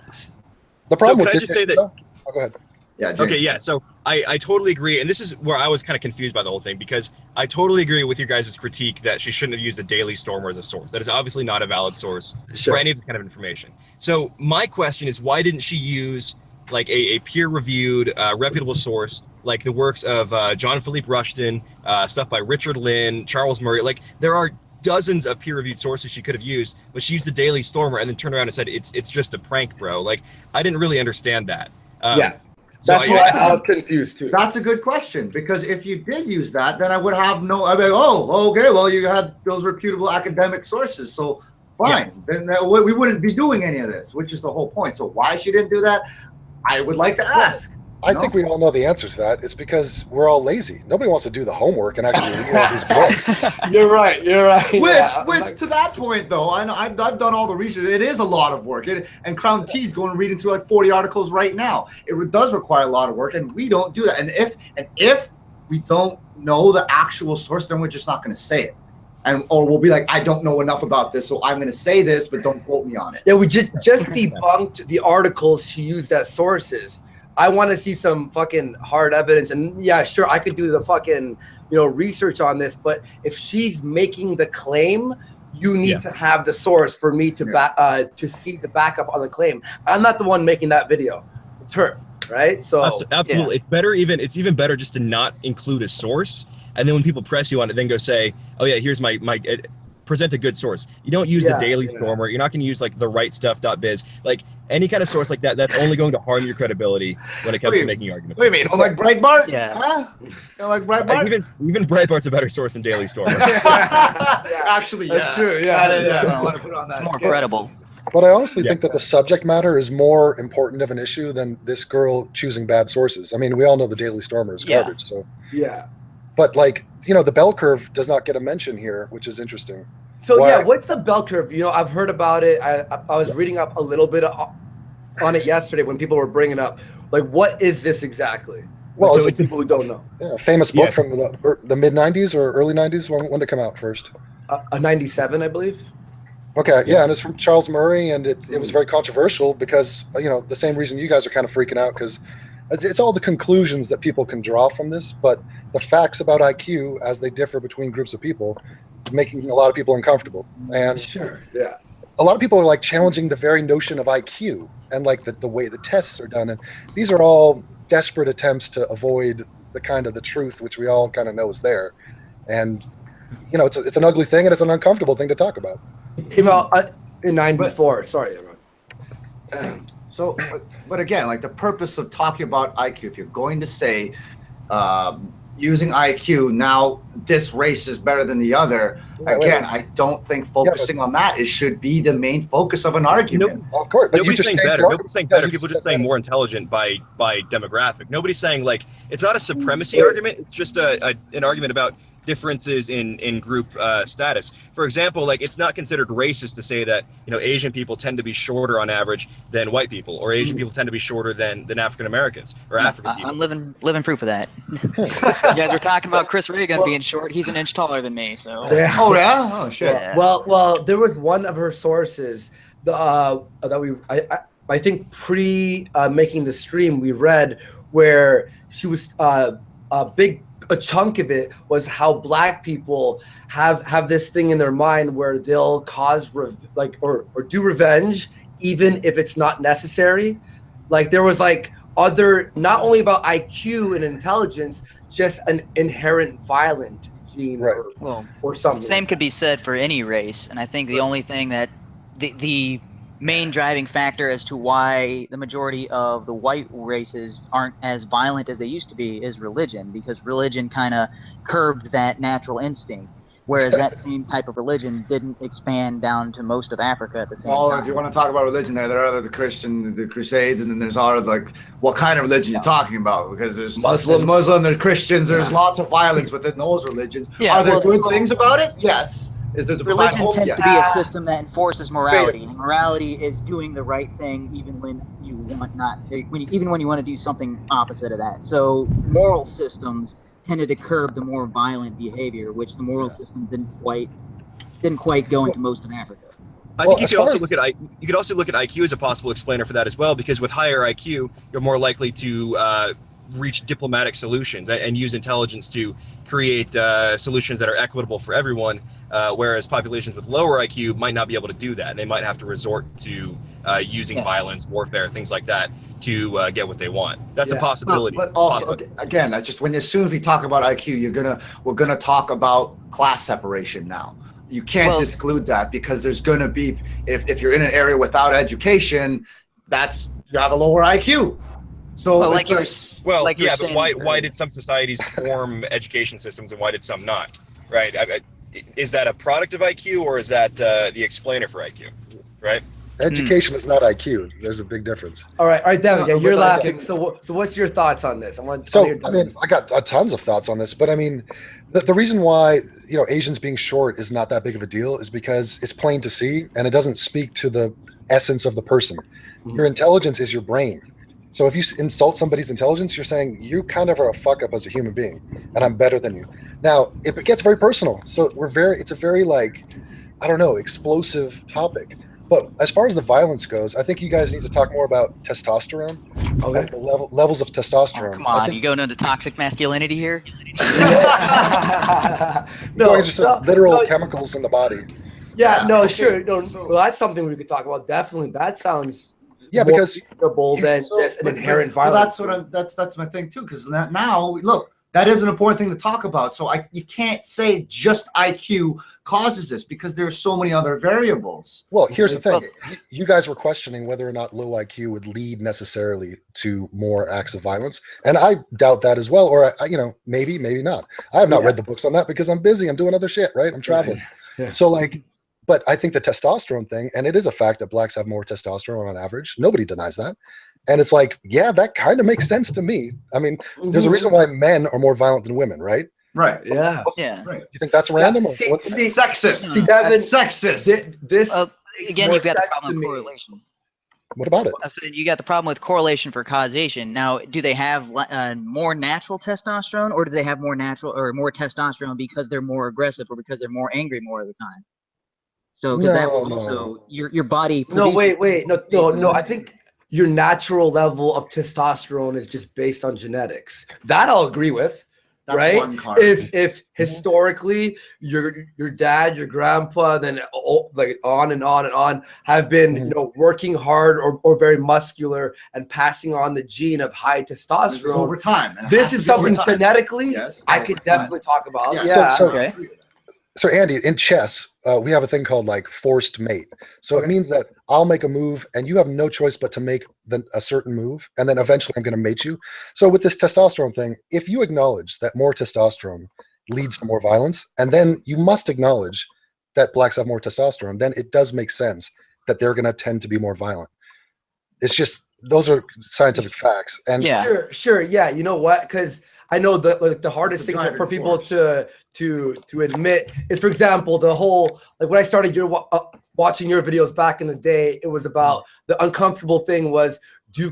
The problem with this. Just say that, go ahead. Yeah. James. Okay. Yeah. So I totally agree, and this is where I was kind of confused by the whole thing, because I totally agree with your guys' critique that she shouldn't have used the Daily Stormer as a source. That is obviously not a valid source for any of this kind of information. So my question is, why didn't she use like a peer-reviewed, reputable source, like the works of John Philippe Rushton, stuff by Richard Lynn, Charles Murray? Like there are dozens of peer-reviewed sources she could have used, but she used the Daily Stormer and then turned around and said it's just a prank, bro. Like I didn't really understand that. That's why I was confused too. That's a good question, because if you did use that, then I would have I'd be like, oh, okay, well, you had those reputable academic sources, so fine. Then we wouldn't be doing any of this, which is the whole point. So why she didn't do that, I would like to ask. I think we all know the answer to that. It's because we're all lazy. Nobody wants to do the homework and actually read all these books. You're right. Which to that point, though, I know I've done all the research. It is a lot of work. And Crown T's going to read into like 40 articles right now. It does require a lot of work, and we don't do that. And if we don't know the actual source, then we're just not going to say it. Or we'll be like, I don't know enough about this, so I'm going to say this, but don't quote me on it. Yeah, we just debunked the articles she used as sources. I want to see some fucking hard evidence. And yeah, sure, I could do the fucking, research on this, but if she's making the claim, you need to have the source for me to to see the backup on the claim. I'm not the one making that video. It's her, right? So absolutely. It's even better just to not include a source. And then when people press you on it, then go say, oh yeah, here's my present a good source. You don't use the Daily Stormer. You're not going to use like the rightstuff.biz. Like any kind of source like that, that's only going to harm your credibility when it comes to making arguments. What do you mean? Like Breitbart? Yeah. Huh? Like Breitbart? Even Breitbart's a better source than Daily Stormer. Actually, that's true. Yeah. I want to put on that. It's more credible. But I honestly think that the subject matter is more important of an issue than this girl choosing bad sources. I mean, we all know the Daily Stormer is garbage. So yeah. But like, the bell curve does not get a mention here, which is interesting. So what's the bell curve? I've heard about it. I was reading up a little bit on it yesterday when people were bringing up, like, what is this exactly? Well, so it's people who don't know. Yeah, famous book from the mid 90s or early 90s. When did it come out first? A 97, I believe. Okay, and it's from Charles Murray, and it was very controversial because the same reason you guys are kind of freaking out, because it's all the conclusions that people can draw from this, but the facts about IQ as they differ between groups of people, making a lot of people uncomfortable. And sure, yeah, a lot of people are like challenging the very notion of IQ and like the way the tests are done. And these are all desperate attempts to avoid the truth, which we all kind of know is there. And, you know, it's an ugly thing and it's an uncomfortable thing to talk about. It came out in 94. Sorry. So, but again, like the purpose of talking about IQ, if you're going to say using IQ, now this race is better than the other, again, I don't think focusing on that should be the main focus of an argument. Of course. Nobody's saying better. Nobody's saying better. People are just saying more intelligent by demographic. Nobody's saying, like, it's not a supremacy argument. It's just an argument about differences in group status. For example, like, it's not considered racist to say that, you know, Asian people tend to be shorter on average than white people, or Asian people tend to be shorter than African Americans or African people. I'm living proof of that. You guys were talking about Chris Reagan being short. He's an inch taller than me, so. Yeah. Oh yeah. Oh shit. Yeah. Well, there was one of her sources that I think making the stream we read where she was a chunk of it was how black people have this thing in their mind where they'll cause or do revenge even if it's not necessary. Like there was like other, not only about IQ and intelligence, just an inherent violent gene or something. Same could be said for any race, and I think the only thing that the main driving factor as to why the majority of the white races aren't as violent as they used to be is religion, because religion kind of curbed that natural instinct, whereas that same type of religion didn't expand down to most of Africa at the same time. If you want to talk about religion, there are the Christian, the Crusades, and then there's all like what kind of religion you're talking about, because there's Muslim, there's Christians, there's lots of violence within those religions. Yeah, are there good things about it? Yes. Religion tends to be a system that enforces morality, and morality is doing the right thing even when you want to do something opposite of that. So moral systems tended to curb the more violent behavior, which the moral systems didn't quite go into most of Africa. I think you could also look at IQ as a possible explainer for that as well, because with higher IQ, you're more likely to reach diplomatic solutions and use intelligence to create solutions that are equitable for everyone, whereas populations with lower IQ might not be able to do that, and they might have to resort to using violence, warfare, things like that to get what they want. That's a possibility. But also, again, as soon as we talk about IQ, we're gonna talk about class separation now. You can't exclude that, because there's gonna be, if you're in an area without education, you have a lower IQ. So but why did some societies form education systems and why did some not? Right? Is that a product of IQ, or is that the explainer for IQ? Right? Education is not IQ. There's a big difference. All right, Devin. You're laughing. So what's your thoughts on this? I got tons of thoughts on this, but I mean, the reason why Asians being short is not that big of a deal is because it's plain to see, and it doesn't speak to the essence of the person. Your intelligence is your brain. So if you insult somebody's intelligence, you're saying you kind of are a fuck up as a human being, and I'm better than you. Now, it gets very personal. So it's a very explosive topic. But as far as the violence goes, I think you guys need to talk more about testosterone, and the levels of testosterone. Oh, come on, you going into toxic masculinity here? Literal chemicals in the body. Sure. Well, that's something we could talk about. Definitely, that sounds. Yeah, because just an inherent violence. That's my thing too. Because now look, that is an important thing to talk about. So you can't say just IQ causes this, because there are so many other variables. Well, here's the thing: you guys were questioning whether or not low IQ would lead necessarily to more acts of violence, and I doubt that as well. Or maybe not. I have not read the books on that because I'm busy. I'm doing other shit. Right? I'm traveling. Yeah. So but I think the testosterone thing, and it is a fact that blacks have more testosterone on average. Nobody denies that. And it's that kind of makes sense to me. I mean, there's a reason why men are more violent than women, right? Right. Yeah. Right. You think that's random? Sexist. See, Devin, sexist. Again, you've got the problem with correlation. What about it? So you got the problem with correlation for causation. Now, do they have more natural testosterone, or do they have more natural or more testosterone because they're more aggressive or because they're more angry more of the time? So, because that will also your body. No, wait. No. I think your natural level of testosterone is just based on genetics. That I'll agree with. That's right? If historically your dad, your grandpa, then like on and on and on have been you know working hard or very muscular and passing on the gene of high testosterone over time. This is something genetically I could definitely talk about. So Andy, in chess, we have a thing called like forced mate. So it means that I'll make a move and you have no choice but to make a certain move, and then eventually I'm going to mate you. So with this testosterone thing, if you acknowledge that more testosterone leads to more violence, and then you must acknowledge that blacks have more testosterone, then it does make sense that they're going to tend to be more violent. It's just, those are scientific facts. And sure. Yeah. You know what? Because I know that like the hardest thing for people to admit is, for example, the whole, like when I started watching your videos back in the day, it was about the uncomfortable thing was, do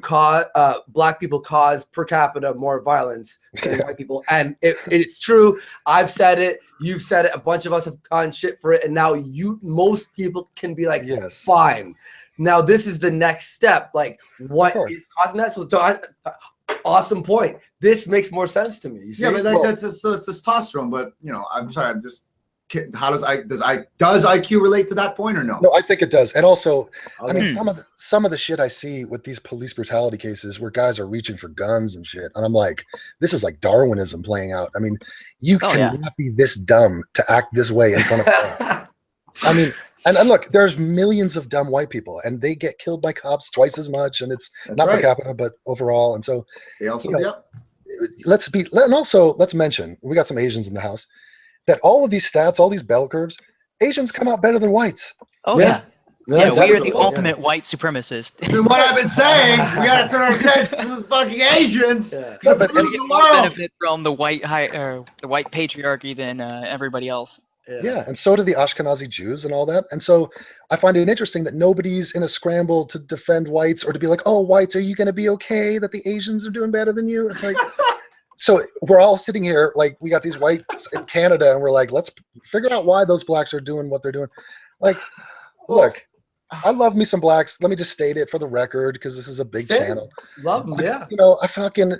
black people cause per capita more violence than white people? And it's true. I've said it. You've said it. A bunch of us have gotten shit for it. And now most people can be like, fine. Now this is the next step. Like, what is causing that? So awesome point. This makes more sense to me. You see? Yeah, but it's testosterone. But you know, I'm sorry. I'm just. How does IQ relate to that point or no? No, I think it does. And also, I mean, some of the shit I see with these police brutality cases where guys are reaching for guns and shit, and I'm like, this is like Darwinism playing out. I mean, you cannot be this dumb to act this way in front of them. I mean, and look, there's millions of dumb white people, and they get killed by cops twice as much, and it's not per capita, but overall. And so they also, let's mention, we got some Asians in the house, that all of these stats, all these bell curves, Asians come out better than whites. Oh yeah, we are the ultimate white supremacist. Dude, what I've been saying, we gotta turn our attention to the fucking Asians. But we get more benefit from the white patriarchy than everybody else. Yeah, and so do the Ashkenazi Jews and all that. And so I find it interesting that nobody's in a scramble to defend whites or to be like, oh, whites, are you going to be okay that the Asians are doing better than you? It's like, so we're all sitting here, like, we got these whites in Canada, and we're like, let's figure out why those blacks are doing what they're doing. Like, look, I love me some blacks. Let me just state it for the record, because this is a big channel. Love them, yeah. You know, I fucking,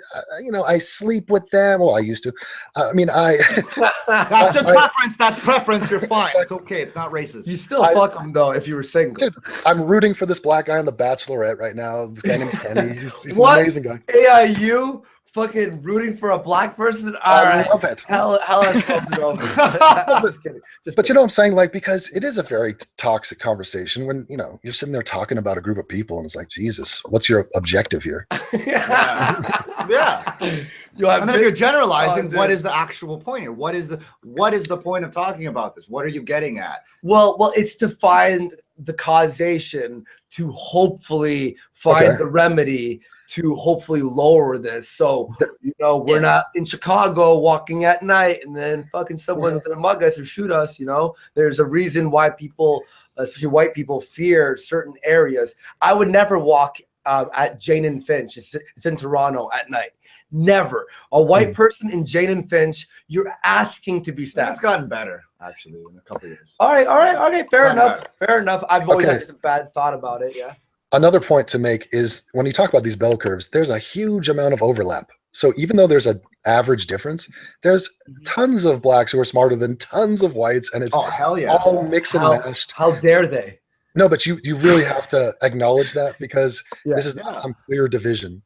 I sleep with them. Well, I used to. I mean, that's just preference. That's preference. You're fine. It's okay. It's not racist. You still fuck them, though, if you were single. Dude, I'm rooting for this black guy on The Bachelorette right now. This guy named Kenny. He's an amazing guy. AIU? Fucking rooting for a black person? All right. I love it. Hell has frozen over. Just kidding. But you know what I'm saying? Like, because it is a very toxic conversation when, you're sitting there talking about a group of people, and it's like, Jesus, what's your objective here? Yeah. And then if you're generalizing, what is the actual point here? What is the point of talking about this? What are you getting at? Well, it's to find the causation to hopefully find the remedy to hopefully lower this. So, we're not in Chicago walking at night and then fucking someone's gonna mug us or shoot us, There's a reason why people, especially white people, fear certain areas. I would never walk at Jane and Finch. It's in Toronto at night. Never. A white person in Jane and Finch, you're asking to be stabbed. It's gotten better, actually, in a couple of years. All right. Fair enough. I've always had some bad thought about it, yeah. Another point to make is when you talk about these bell curves, there's a huge amount of overlap. So even though there's an average difference, there's tons of blacks who are smarter than tons of whites, and it's all mixed and matched. How dare they? No, but you really have to acknowledge that, because this is not some clear division.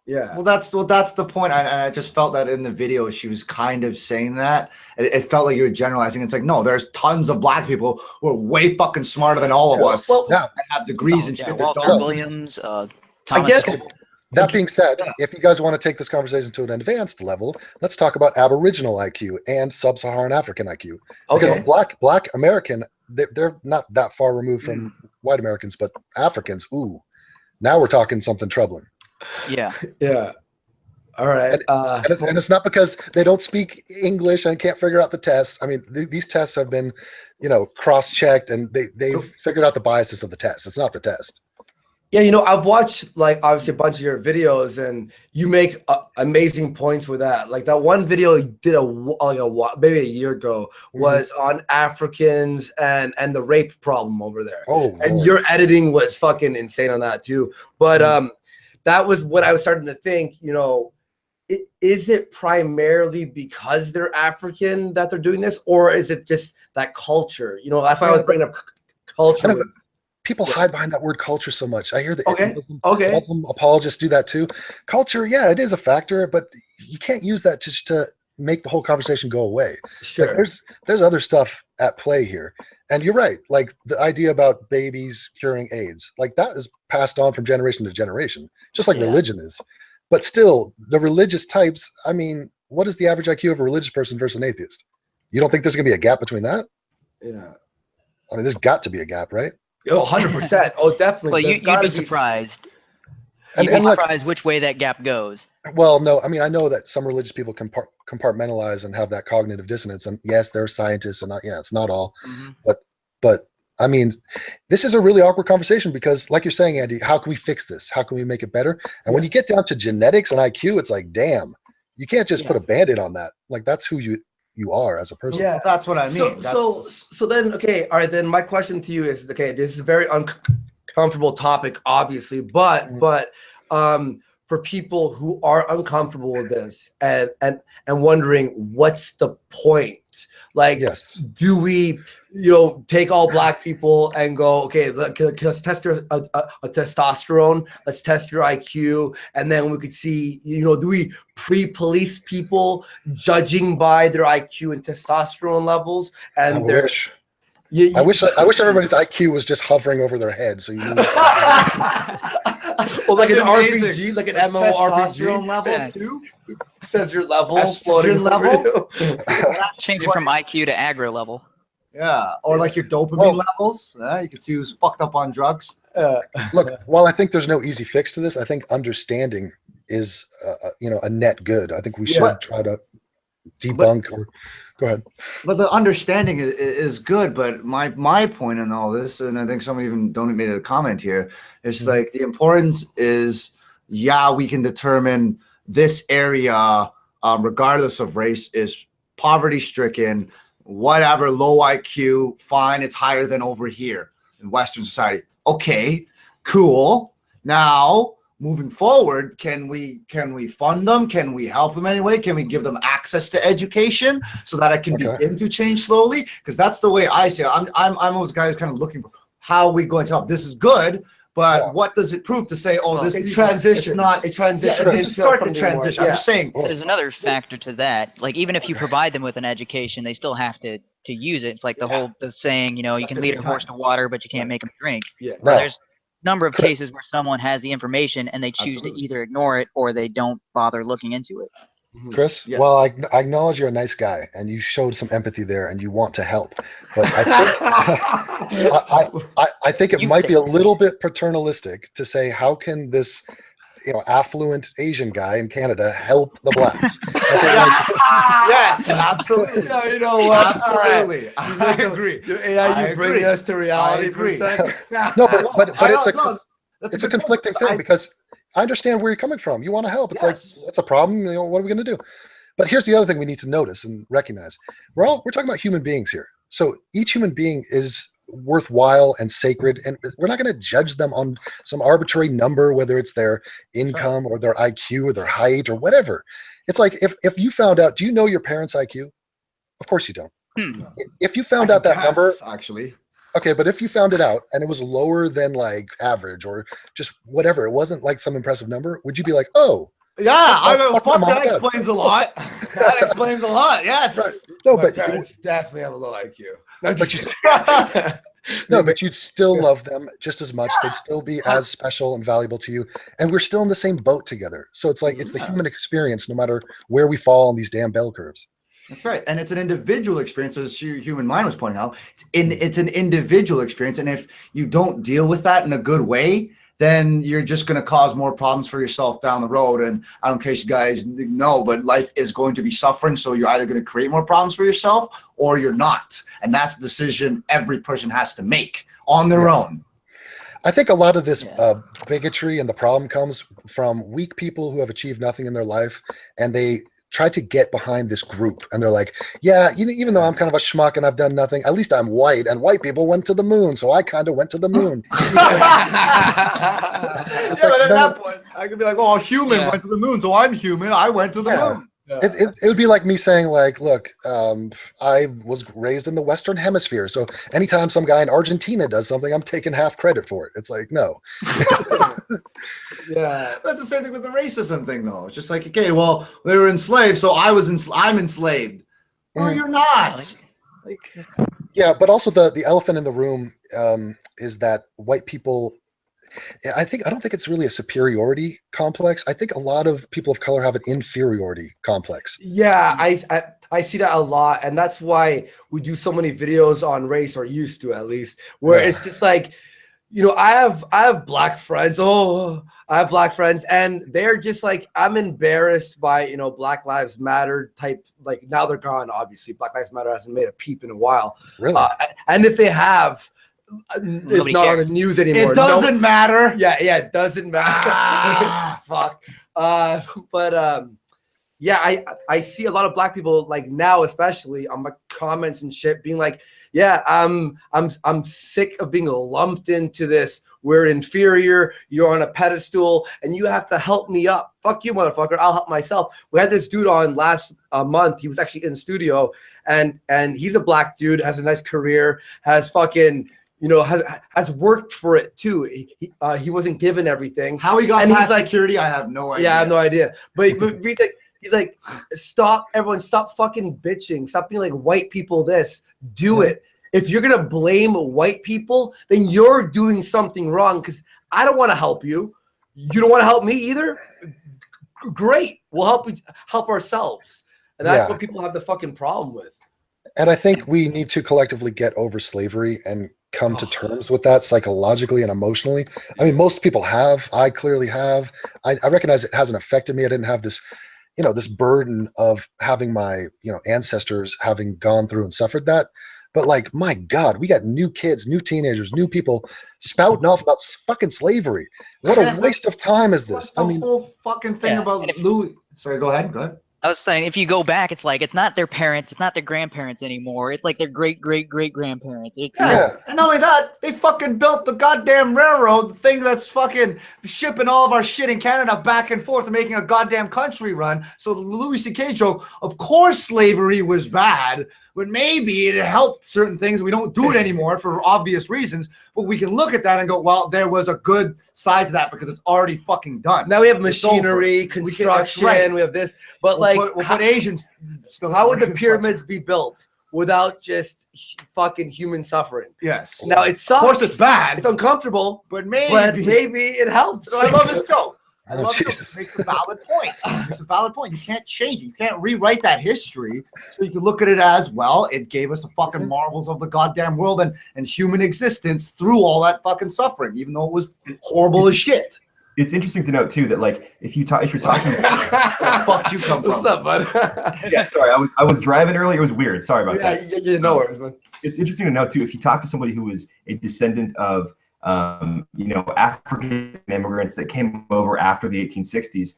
Yeah. Well, that's the point. And I just felt that in the video, she was kind of saying that. It felt like you were generalizing. It's like, no, there's tons of black people who are way fucking smarter than all of us and have degrees and shit. Walter Williams, Thomas. I guess. That being said, if you guys want to take this conversation to an advanced level, let's talk about Aboriginal IQ and Sub-Saharan African IQ. Because black American, they're not that far removed from white Americans, but Africans, now we're talking something troubling. Yeah. All right. And it's not because they don't speak English and can't figure out the tests. I mean, these tests have been, cross-checked, and they've figured out the biases of the test. It's not the test. Yeah, I've watched obviously a bunch of your videos, and you make amazing points with that. Like that one video you did maybe a year ago was on Africans and the rape problem over there. And your editing was fucking insane on that too. But that was what I was starting to think, is it primarily because they're African that they're doing this, or is it just that culture? That's why I was bringing up culture. People hide behind that word culture so much. I hear the Muslim apologists do that too. Culture, yeah, it is a factor, but you can't use that just to make the whole conversation go away. Sure. Like, there's other stuff at play here. And you're right. Like the idea about babies curing AIDS, like that is passed on from generation to generation, just like religion is. But still, the religious types, I mean, what is the average IQ of a religious person versus an atheist? You don't think there's going to be a gap between that? Yeah. I mean, there's got to be a gap, right? Oh, 100%. Oh, definitely. Well, you'd be surprised. You'd be surprised which way that gap goes. Well, no, I mean, I know that some religious people compartmentalize and have that cognitive dissonance. And yes, there are scientists, and it's not all. But I mean, this is a really awkward conversation because, like you're saying, Andy, how can we fix this? How can we make it better? And when you get down to genetics and IQ, it's like, damn, you can't just put a Band-Aid on that. Like, that's who you are as a person. Yeah, that's what I mean. So then, okay, all right, then my question to you is, okay, this is a very uncomfortable topic, obviously, but for people who are uncomfortable with this and wondering what's the point, like, do we take all black people and go, okay, let's test a testosterone, let's test your IQ, and then we could see, do we pre-police people judging by their IQ and testosterone levels? And I wish everybody's IQ was just hovering over their head, so you knew. Well, like an RPG, like an MMORPG levels too. Says your level floating level. Change it from IQ to aggro level. Yeah, or like your dopamine levels. You can see who's fucked up on drugs. Look, while I think there's no easy fix to this, I think understanding is a net good. I think we should try to debunk go ahead. But the understanding is good. But my point in all this, and I think somebody even made a comment here, is like the importance is, we can determine this area, regardless of race, is poverty stricken, whatever, low IQ, fine, it's higher than over here in Western society. Okay, cool. Now, moving forward, can we fund them? Can we help them anyway? Can we give them access to education so that it can begin to change slowly? Because that's the way I see it. I'm those guys kind of looking for how we going to help. This is good, but what does it prove to say? Oh, this transition. It's not a transition. To start the transition. I'm just saying. There's another factor to that. Like, even if you provide them with an education, they still have to use it. It's like the saying, you can lead a horse to water, but you can't make him drink. Yeah. There's number of cases where someone has the information and they choose to either ignore it or they don't bother looking into it. Chris, well, I acknowledge you're a nice guy and you showed some empathy there and you want to help, but I think it might be a little bit paternalistic to say, how can this affluent Asian guy in Canada help the blacks? Yes, absolutely. No, you know what? Absolutely. I agree. AIU bring us to reality for a second. No, but it's a conflicting thing because I understand where you're coming from. You want to help. It's like, that's a problem. What are we going to do? But here's the other thing we need to notice and recognize. We're talking about human beings here. So each human being is worthwhile and sacred, and we're not going to judge them on some arbitrary number, whether it's their income or their IQ or their height or whatever. It's like, if you found out, do you know your parents' IQ? Of course you don't. If you found out that number, actually. Okay, but if you found it out and it was lower than like average or just whatever, it wasn't like some impressive number, would you be like, oh, yeah, that explains a lot. That explains a lot. Yes. Right. No, but parents definitely have a low IQ. But you'd still love them just as much. They'd still be as special and valuable to you. And we're still in the same boat together. So it's like, it's the human experience, no matter where we fall on these damn bell curves. That's right. And it's an individual experience, as HUMANe was pointing out. It's an individual experience. And if you don't deal with that in a good way, then you're just going to cause more problems for yourself down the road. And I don't care if you guys know, but life is going to be suffering. So you're either going to create more problems for yourself or you're not. And that's the decision every person has to make on their own. I think a lot of this bigotry and the problem comes from weak people who have achieved nothing in their life, and they try to get behind this group, and they're like, yeah, even though I'm kind of a schmuck and I've done nothing, at least I'm white, and white people went to the moon, so I kind of went to the moon. Yeah, but at that point, I could be like, oh, a human went to the moon, so I'm human. I went to the moon. Yeah. It would be like me saying, like, look, I was raised in the Western Hemisphere, so anytime some guy in Argentina does something, I'm taking half credit for it. It's like, no. Yeah, that's the same thing with the racism thing, though. It's just like, okay, well, they were enslaved, so I'm enslaved. Well, you're not. Like, yeah, but also the elephant in the room is that white people. I don't think it's really a superiority complex. I think a lot of people of color have an inferiority complex. Yeah, I see that a lot, and that's why we do so many videos on race, or used to at least, where it's just like, I have black friends. I have black friends, and they're just like, I'm embarrassed by Black Lives Matter type. Like, now they're gone. Obviously, Black Lives Matter hasn't made a peep in a while. Really? And if they have, it's not on the news anymore. It doesn't matter. Yeah, it doesn't matter. Fuck. Yeah, I see a lot of black people, like, now, especially on my comments and shit, being like, yeah, I'm sick of being lumped into this. We're inferior. You're on a pedestal, and you have to help me up. Fuck you, motherfucker. I'll help myself. We had this dude on last month. He was actually in the studio, and he's a black dude, has a nice career, has fucking, has worked for it too. He wasn't given everything. How he got past security, I have no idea. Yeah, I have no idea. But he's like, stop fucking bitching. Stop being like, white people this. Do it. If you're gonna blame white people, then you're doing something wrong, because I don't want to help you. You don't want to help me either? Great. We'll help ourselves. And that's what people have the fucking problem with. And I think we need to collectively get over slavery and come to terms with that psychologically and emotionally. I mean, most people have. I clearly have. I recognize it hasn't affected me. I didn't have this, this burden of having my, ancestors having gone through and suffered that. But, like, my God, we got new kids, new teenagers, new people spouting off about fucking slavery. What a waste of time is this? The whole fucking thing about Louis. Sorry, go ahead. I was saying, if you go back, it's like, it's not their parents, it's not their grandparents anymore. It's like their great-great-great-grandparents. And not only that, they fucking built the goddamn railroad, the thing that's fucking shipping all of our shit in Canada back and forth and making a goddamn country run. So the Louis C.K. joke, of course slavery was bad, but maybe it helped certain things. We don't do it anymore for obvious reasons, but we can look at that and go, well, there was a good side to that because it's already fucking done. Now we have machinery, construction, we have this, but but Asians still. How would the pyramids be built without just fucking human suffering? Yes. Now it sucks. Of course, it's bad. It's uncomfortable, but maybe it helps. I love his joke. I love it. It makes a valid point. It's a valid point. You can't change it. You can't rewrite that history. So you can look at it as, well, it gave us the fucking marvels of the goddamn world and human existence through all that fucking suffering, even though it was horrible as shit. It's interesting to note too that, like, if you're talking, where the fuck you come from? What's up, bud? Yeah, sorry, I was driving earlier. It was weird. Sorry about that. Yeah, no worries, man. It's interesting to note too, if you talk to somebody who is a descendant of African immigrants that came over after the 1860s,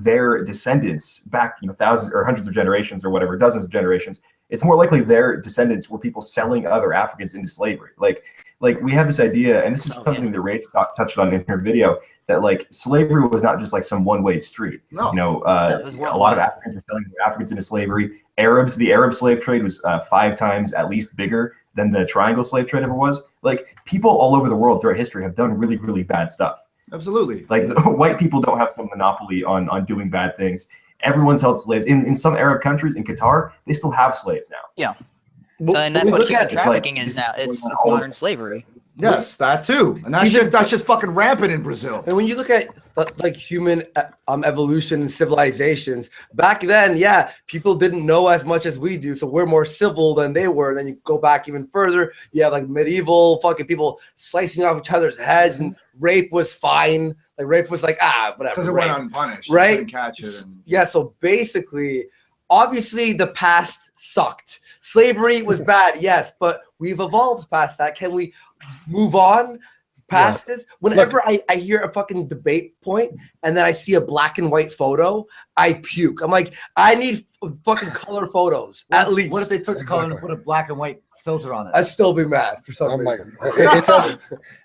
their descendants back, thousands or hundreds of generations or whatever, dozens of generations, it's more likely their descendants were people selling other Africans into slavery. Like we have this idea, and this is something that Ray touched on in her video, that like slavery was not just like some one-way street. No. A lot of Africans were selling Africans into slavery. The Arab slave trade was 5 times at least bigger than the triangle slave trade ever was. Like, people all over the world throughout history have done really, really bad stuff. Absolutely. Like, white people don't have some monopoly on doing bad things. Everyone's held slaves. In some Arab countries, in Qatar, they still have slaves now. Yeah. And that's what human trafficking is now. It's modern slavery. Yes, that too. And that's just fucking rampant in Brazil. And when you look at like human evolution and civilizations, back then, yeah, people didn't know as much as we do. So we're more civil than they were. Then you go back even further, you have like medieval fucking people slicing off each other's heads, and rape was fine. Like, rape was like, whatever. Because it went unpunished. Right? You couldn't catch it. Yeah, so basically, obviously the past sucked. Slavery was bad, yes, but we've evolved past that. Can we move on past this. Whenever I hear a fucking debate point and then I see a black and white photo, I puke. I'm like, I need fucking color photos at least. What if they took the color and put a black and white filter on it? I'd still be mad for some reason.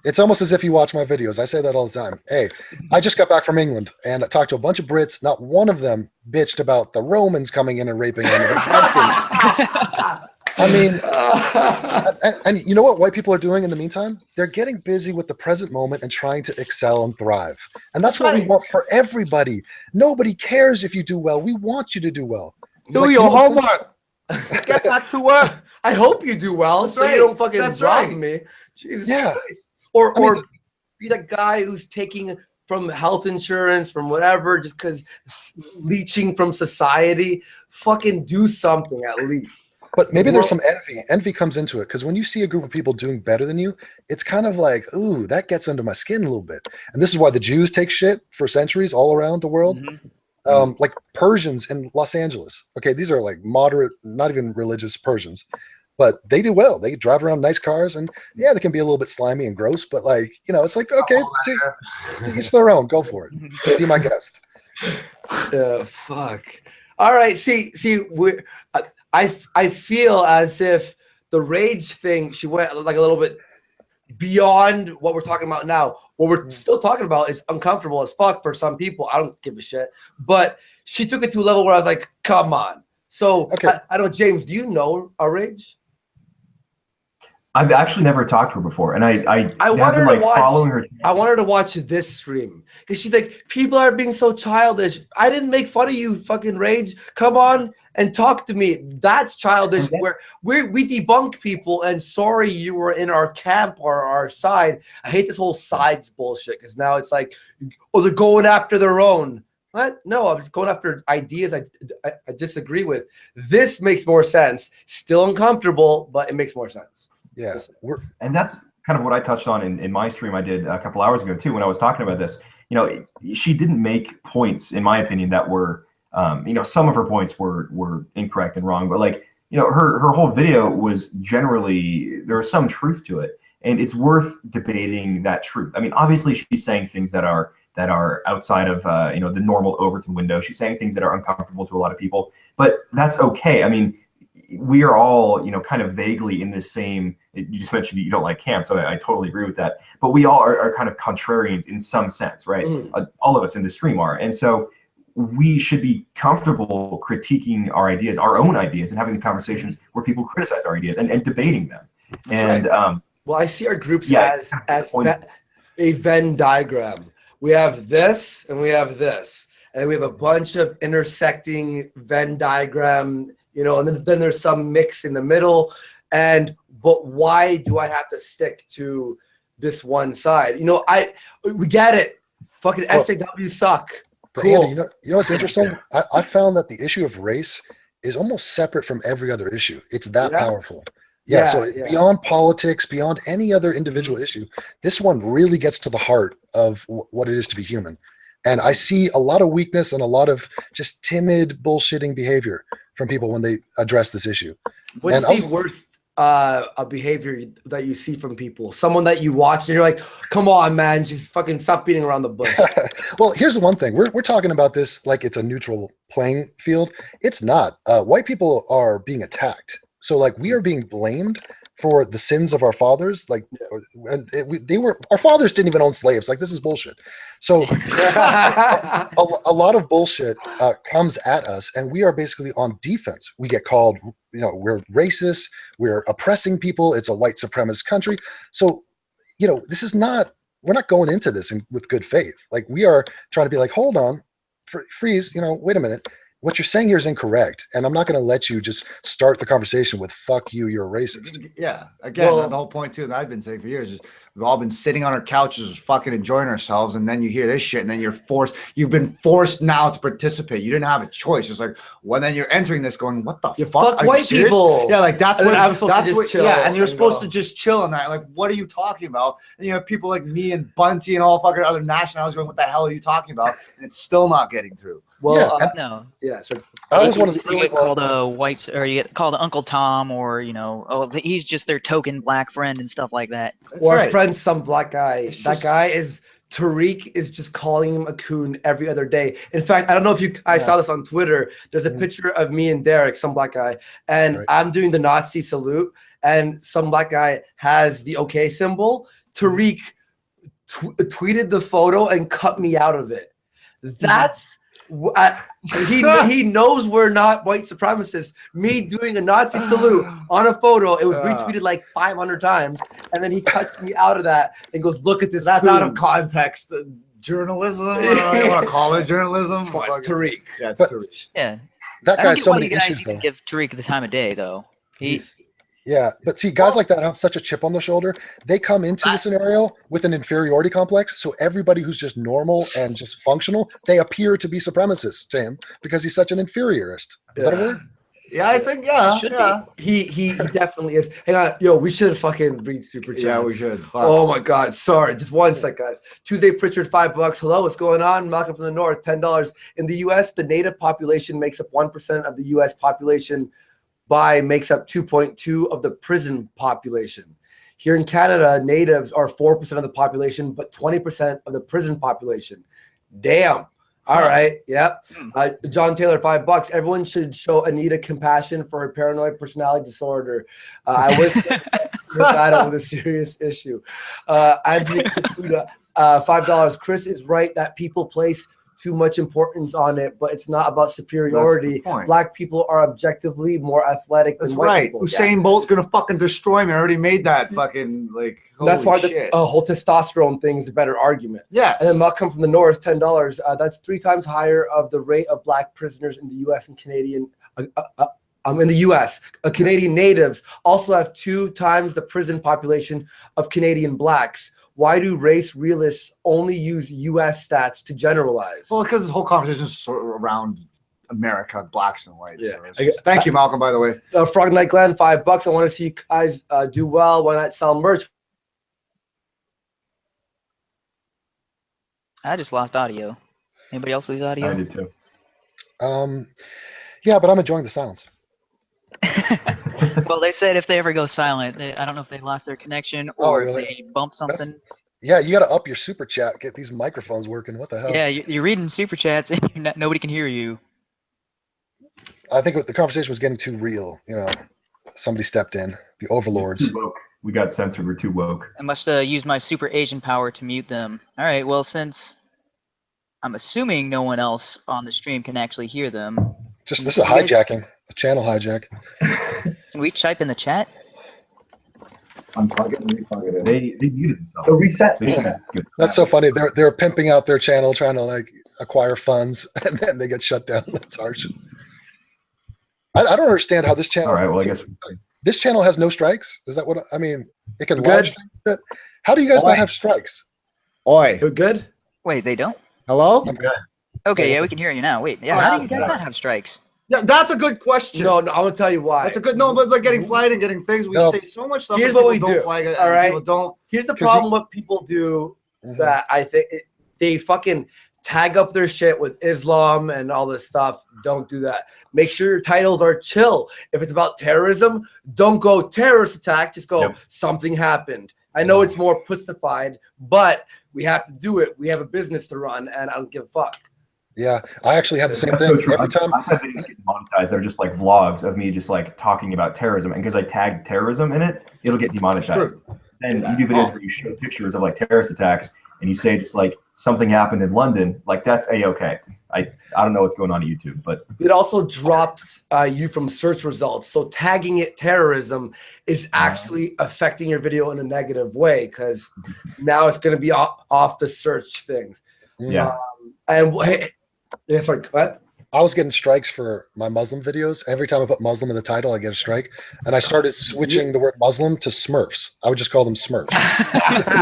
It's almost as if you watch my videos. I say that all the time. Hey, I just got back from England and I talked to a bunch of Brits. Not one of them bitched about the Romans coming in and raping them. I mean, and you know what white people are doing in the meantime? They're getting busy with the present moment and trying to excel and thrive. And that's what we want for everybody. Nobody cares if you do well. We want you to do well. Do your homework. Get back to work. I hope you do well, so you don't fucking drop me. Jesus Christ. Or be that guy who's taking from health insurance, from whatever, just because leeching from society. Fucking do something at least. But maybe there's some envy. Envy comes into it because when you see a group of people doing better than you, it's kind of like, ooh, that gets under my skin a little bit. And this is why the Jews take shit for centuries all around the world. Like Persians in Los Angeles. Okay, these are like moderate, not even religious Persians, but they do well. They drive around nice cars, and yeah, they can be a little bit slimy and gross, but like, you know, it's like, okay, to each their own. Go for it. Be my guest. Fuck. All right. See, I feel as if the rage thing, she went like a little bit beyond what we're talking about now. What we're still talking about is uncomfortable as fuck for some people. I don't give a shit. But she took it to a level where I was like, come on. So I don't know, James, do you know our rage? I've actually never talked to her before, and I want her been, to watch. Following her. I want her to watch this stream because she's like, people are being so childish. I didn't make fun of you, fucking rage. Come on and talk to me. That's childish. Where we debunk people, and sorry you were in our camp or our side. I hate this whole sides bullshit because now it's like, oh, they're going after their own. What? No, I'm just going after ideas I disagree with. This makes more sense. Still uncomfortable, but it makes more sense. Yeah, and that's kind of what I touched on in my stream I did a couple hours ago too, when I was talking about this. You know, she didn't make points, in my opinion, that were, you know, some of her points were incorrect and wrong, but like, you know, her whole video was generally, there was some truth to it, and it's worth debating that truth. I mean, obviously she's saying things that are outside of you know, the normal Overton window. She's saying things that are uncomfortable to a lot of people, but that's okay. I mean, we are all, you know, kind of vaguely in this same, you just mentioned you don't like camp, so I totally agree with that, but we all are kind of contrarians in some sense, right? All of us in the stream are. And so we should be comfortable critiquing our ideas, our own ideas, and having the conversations where people criticize our ideas and debating them. And well, I see our groups as a Venn diagram. We have this and we have this, and we have a bunch of intersecting Venn diagram, you know, and then there's some mix in the middle. But why do I have to stick to this one side? You know, we get it. Fucking SJWs suck. Cool. Andy, you know what's interesting? I found that the issue of race is almost separate from every other issue. It's that powerful. So beyond politics, beyond any other individual issue, this one really gets to the heart of what it is to be human. And I see a lot of weakness and a lot of just timid bullshitting behavior from people when they address this issue. What's the worst behavior that you see from people? Someone that you watch and you're like, come on, man, just fucking stop beating around the bush. Well, here's the one thing. We're talking about this like it's a neutral playing field. It's not. White people are being attacked. So like we are being blamed for the sins of our fathers. Like, and our fathers didn't even own slaves. Like, this is bullshit. So a lot of bullshit comes at us, and we are basically on defense. We get called, you know, we're racist, we're oppressing people, it's a white supremacist country. So, you know, this is not, we're not going into this with good faith. Like, we are trying to be like, hold on, freeze, you know, wait a minute. What you're saying here is incorrect, and I'm not going to let you just start the conversation with "fuck you, you're a racist." Yeah, again, the whole point too that I've been saying for years is we've all been sitting on our couches, just fucking enjoying ourselves, and then you hear this shit, and then you've been forced now to participate. You didn't have a choice. It's like, well, then you're entering this going, "What the fuck? Fuck white people." Yeah, like that's what I'm supposed to just chill. Yeah, and you're supposed to just chill on that. Like, what are you talking about? And you have people like me and Bunty and all fucking other nationalities going, "What the hell are you talking about?" And it's still not getting through. Well, no. Yeah, so I was one of the you get called a white, or you get called Uncle Tom, or he's just their token black friend and stuff like that. Or a friend, some black guy. That guy is Tariq is just calling him a coon every other day. In fact, I don't know if you I saw this on Twitter. There's a picture of me and Derek, some black guy, and I'm doing the Nazi salute, and some black guy has the OK symbol. Tariq tweeted the photo and cut me out of it. That's he knows we're not white supremacists. Me doing a Nazi salute on a photo, it was retweeted like 500 times, and then he cuts me out of that and goes, "Look at this." That's out of context. Journalism. I don't know what you want to call it. Journalism. It's Tariq. Yeah, it's Tariq. Yeah, that guy's so many issues though. Give Tariq the time of day though. Yeah, but see, guys like that have such a chip on their shoulder. They come into the scenario with an inferiority complex. So everybody who's just normal and just functional, they appear to be supremacists to him because he's such an inferiorist. Is that a word? Yeah, I think He definitely is. Hang on, yo, we should fucking read super chats. Yeah, we should. Fuck. Oh my God, sorry, just one sec, guys. Tuesday, Pritchard, $5. Hello, what's going on? Malcolm from the North, $10. In the U.S., the native population makes up 1% of the U.S. population. Makes up 2.2 of the prison population. Here in Canada, natives are 4% of the population, but 20% of the prison population. Damn. All right. Yep. John Taylor, $5. Everyone should show Anita compassion for her paranoid personality disorder. I wish that was a serious issue. Anthony Caputa, $5. Chris is right that people place too much importance on it, but it's not about superiority. Black people are objectively more athletic than white people. Usain Bolt's gonna fucking destroy me. I already made that fucking that's why the whole testosterone thing is a better argument. Yes. And then Malcolm from the North, $10. That's 3 times higher of the rate of black prisoners in the U.S. and Canadian. In the U.S., Canadian natives also have 2 times the prison population of Canadian blacks. Why do race realists only use U.S. stats to generalize? Well, because this whole conversation is sort of around America, blacks and whites. Yeah. So thank you, Malcolm, by the way. Frog Night Glenn, $5. I want to see you guys do well. Why not sell merch? I just lost audio. Anybody else lose audio? I did too. Yeah, but I'm enjoying the silence. Well, they said if they ever go silent, I don't know if they lost their connection or if they bump something. Yeah, you got to up your super chat. Get these microphones working. What the hell? Yeah, you're reading super chats and nobody can hear you. I think the conversation was getting too real. Somebody stepped in. The overlords. We got censored. We're too woke. I must use my super Asian power to mute them. All right. Well, since I'm assuming no one else on the stream can actually hear them. This is a hijacking. A channel hijack. Can we type in the chat? Unplug it and replug it. They muted themselves. So reset. That's so funny. They're pimping out their channel, trying to acquire funds, and then they get shut down. That's harsh. I don't understand how this channel. All right. Well, I guess this channel has no strikes. Is that what I mean? It can launch. How do you guys not have strikes? Oi. You're good. Wait, they don't. Hello. I'm good. Okay. Yeah, we can hear you now. Wait. Yeah. How do you guys not have strikes? Yeah, that's a good question. No, I'm gonna tell you why. That's a good but like getting flagged and getting things. We say so much stuff. Here's what we do. Flag it, all right. Don't. Here's the problem. What people do that I think they fucking tag up their shit with Islam and all this stuff. Don't do that. Make sure your titles are chill. If it's about terrorism, don't go terrorist attack. Just go something happened. I know it's more pussified, but we have to do it. We have a business to run, and I don't give a fuck. Yeah, I actually have the same thing. So every time I've had videos get monetized, they're just like vlogs of me just talking about terrorism, and because I tag terrorism in it, it'll get demonetized. And you do videos where you show pictures of terrorist attacks, and you say just something happened in London, that's a-okay. I don't know what's going on at YouTube, but it also drops you from search results. So tagging it terrorism is actually affecting your video in a negative way because now it's going to be off the search things. Yeah. Yeah, sorry, go ahead. I was getting strikes for my Muslim videos. Every time I put Muslim in the title, I get a strike. And I started switching the word Muslim to Smurfs. I would just call them Smurfs.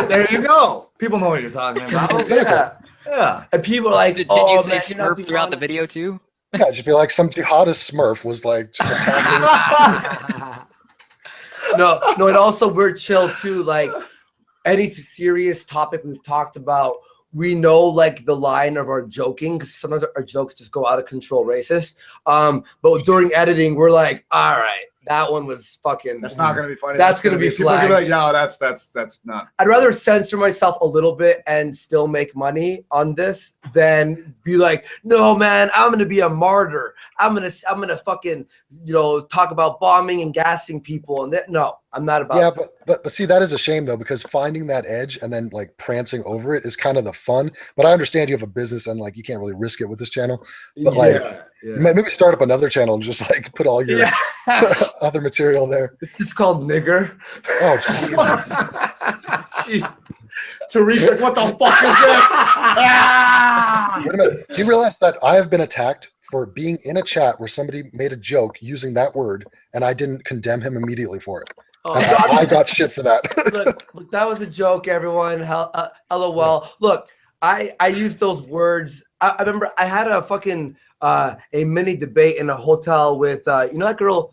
There you go. People know what you're talking about. Exactly. Yeah. And people are like, did you say Smurf throughout the video too? Yeah, just be like some jihadist Smurf was just attacking. No, and also we're chill too. Any serious topic we've talked about, we know like the line of our joking, because sometimes our jokes just go out of control racist. But during editing, we're like, all right, that one was fucking. That's not gonna be funny. That's gonna be flagged. Like, no, that's not. I'd rather censor myself a little bit and still make money on this than be like, no, man, I'm gonna be a martyr. I'm gonna fucking, you know, talk about bombing and gassing people and that. No, I'm not about. Yeah, but see, that is a shame though, because finding that edge and then like prancing over it is kind of the fun. But I understand you have a business and like you can't really risk it with this channel. But like, maybe start up another channel and just like put all your other material there. It's just called nigger. Oh Jesus! Jeez. Tariq's like, what the fuck is this? Wait a minute. Do you realize that I have been attacked for being in a chat where somebody made a joke using that word and I didn't condemn him immediately for it? Oh, I got shit for that. look, that was a joke, everyone. LOL. Look, I used those words. I remember I had a fucking a mini debate in a hotel with you know that girl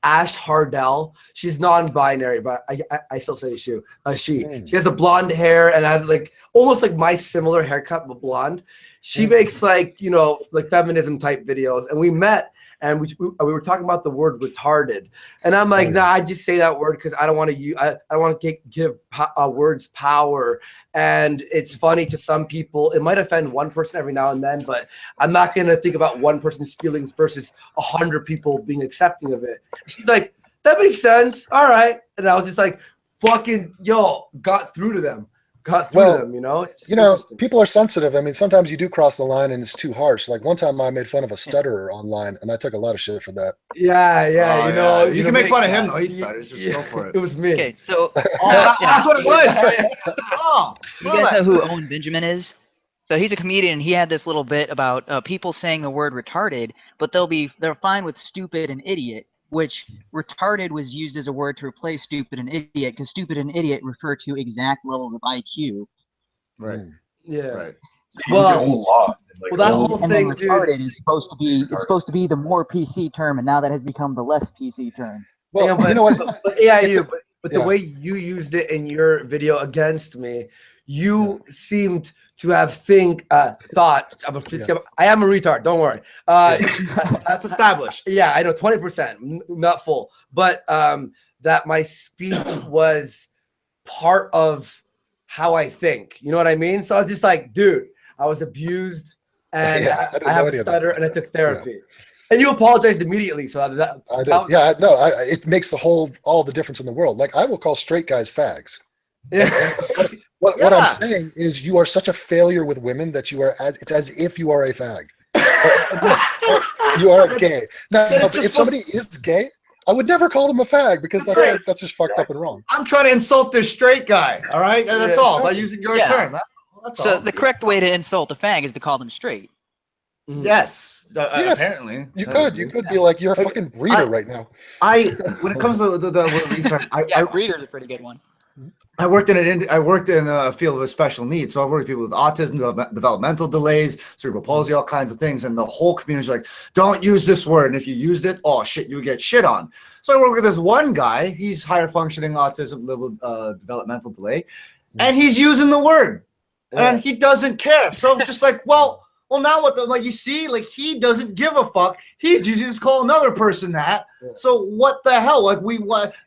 Ash Hardell. She's non-binary, but I still say she. She has a blonde hair and has like almost like my similar haircut but blonde. She makes like, you know, like feminism type videos, and we met and we were talking about the word retarded, and I'm like, nah, I just say that word because I don't want to I want to give words power, and it's funny to some people. It might offend one person every now and then, but I'm not gonna think about one person's feelings versus 100 people being accepting of it. She's like, that makes sense, all right, and I was just like, fucking yo, got through to them. Cut through them, you know. You know, people are sensitive. I mean, sometimes you do cross the line and it's too harsh. Like one time I made fun of a stutterer online and I took a lot of shit for that. Yeah, you know. You can make fun of him though. He stuttered. Just go for it. It was me. Okay, so that's what it was. Oh, you guys know who Owen Benjamin is? So he's a comedian. He had this little bit about people saying the word retarded, but they're fine with stupid and idiot, which retarded was used as a word to replace stupid and idiot, because stupid and idiot refer to exact levels of IQ. Right. Yeah. Right. So well, that whole thing, retarded dude, is supposed to be the more PC term, and now that has become the less PC term. Well, yeah, but, you know what? But AIU, but the way you used it in your video against me, you seemed to have thought. I am a retard. Don't worry. That's established. Yeah, I know, 20%, not full, but that my speech was part of how I think. You know what I mean? So I was just like, dude, I was abused, and I have a stutter, and I took therapy. Yeah. And you apologized immediately, so that I did. Yeah, no, it makes all the difference in the world. Like I will call straight guys fags. Yeah. What I'm saying is you are such a failure with women that it's as if you are a fag. You are gay. Now, if somebody is gay, I would never call them a fag because that's just fucked up and wrong. I'm trying to insult this straight guy, all right? And that's all, by using your term. That's so all. The correct way to insult a fag is to call them straight. Yes, yes. Apparently. You could be like, you're a fucking breeder right now. When it comes to the retard, breeder's a pretty good one. I worked in a field of special needs, so I worked with people with autism, developmental delays, cerebral palsy, all kinds of things, and the whole community is like, don't use this word, and if you used it, oh shit, you would get shit on. So I worked with this one guy, he's higher functioning autism level developmental delay, and he's using the word, and he doesn't care. So I'm just like, well, now what? Like you see, like he doesn't give a fuck. He's using to call another person that. So what the hell? Like we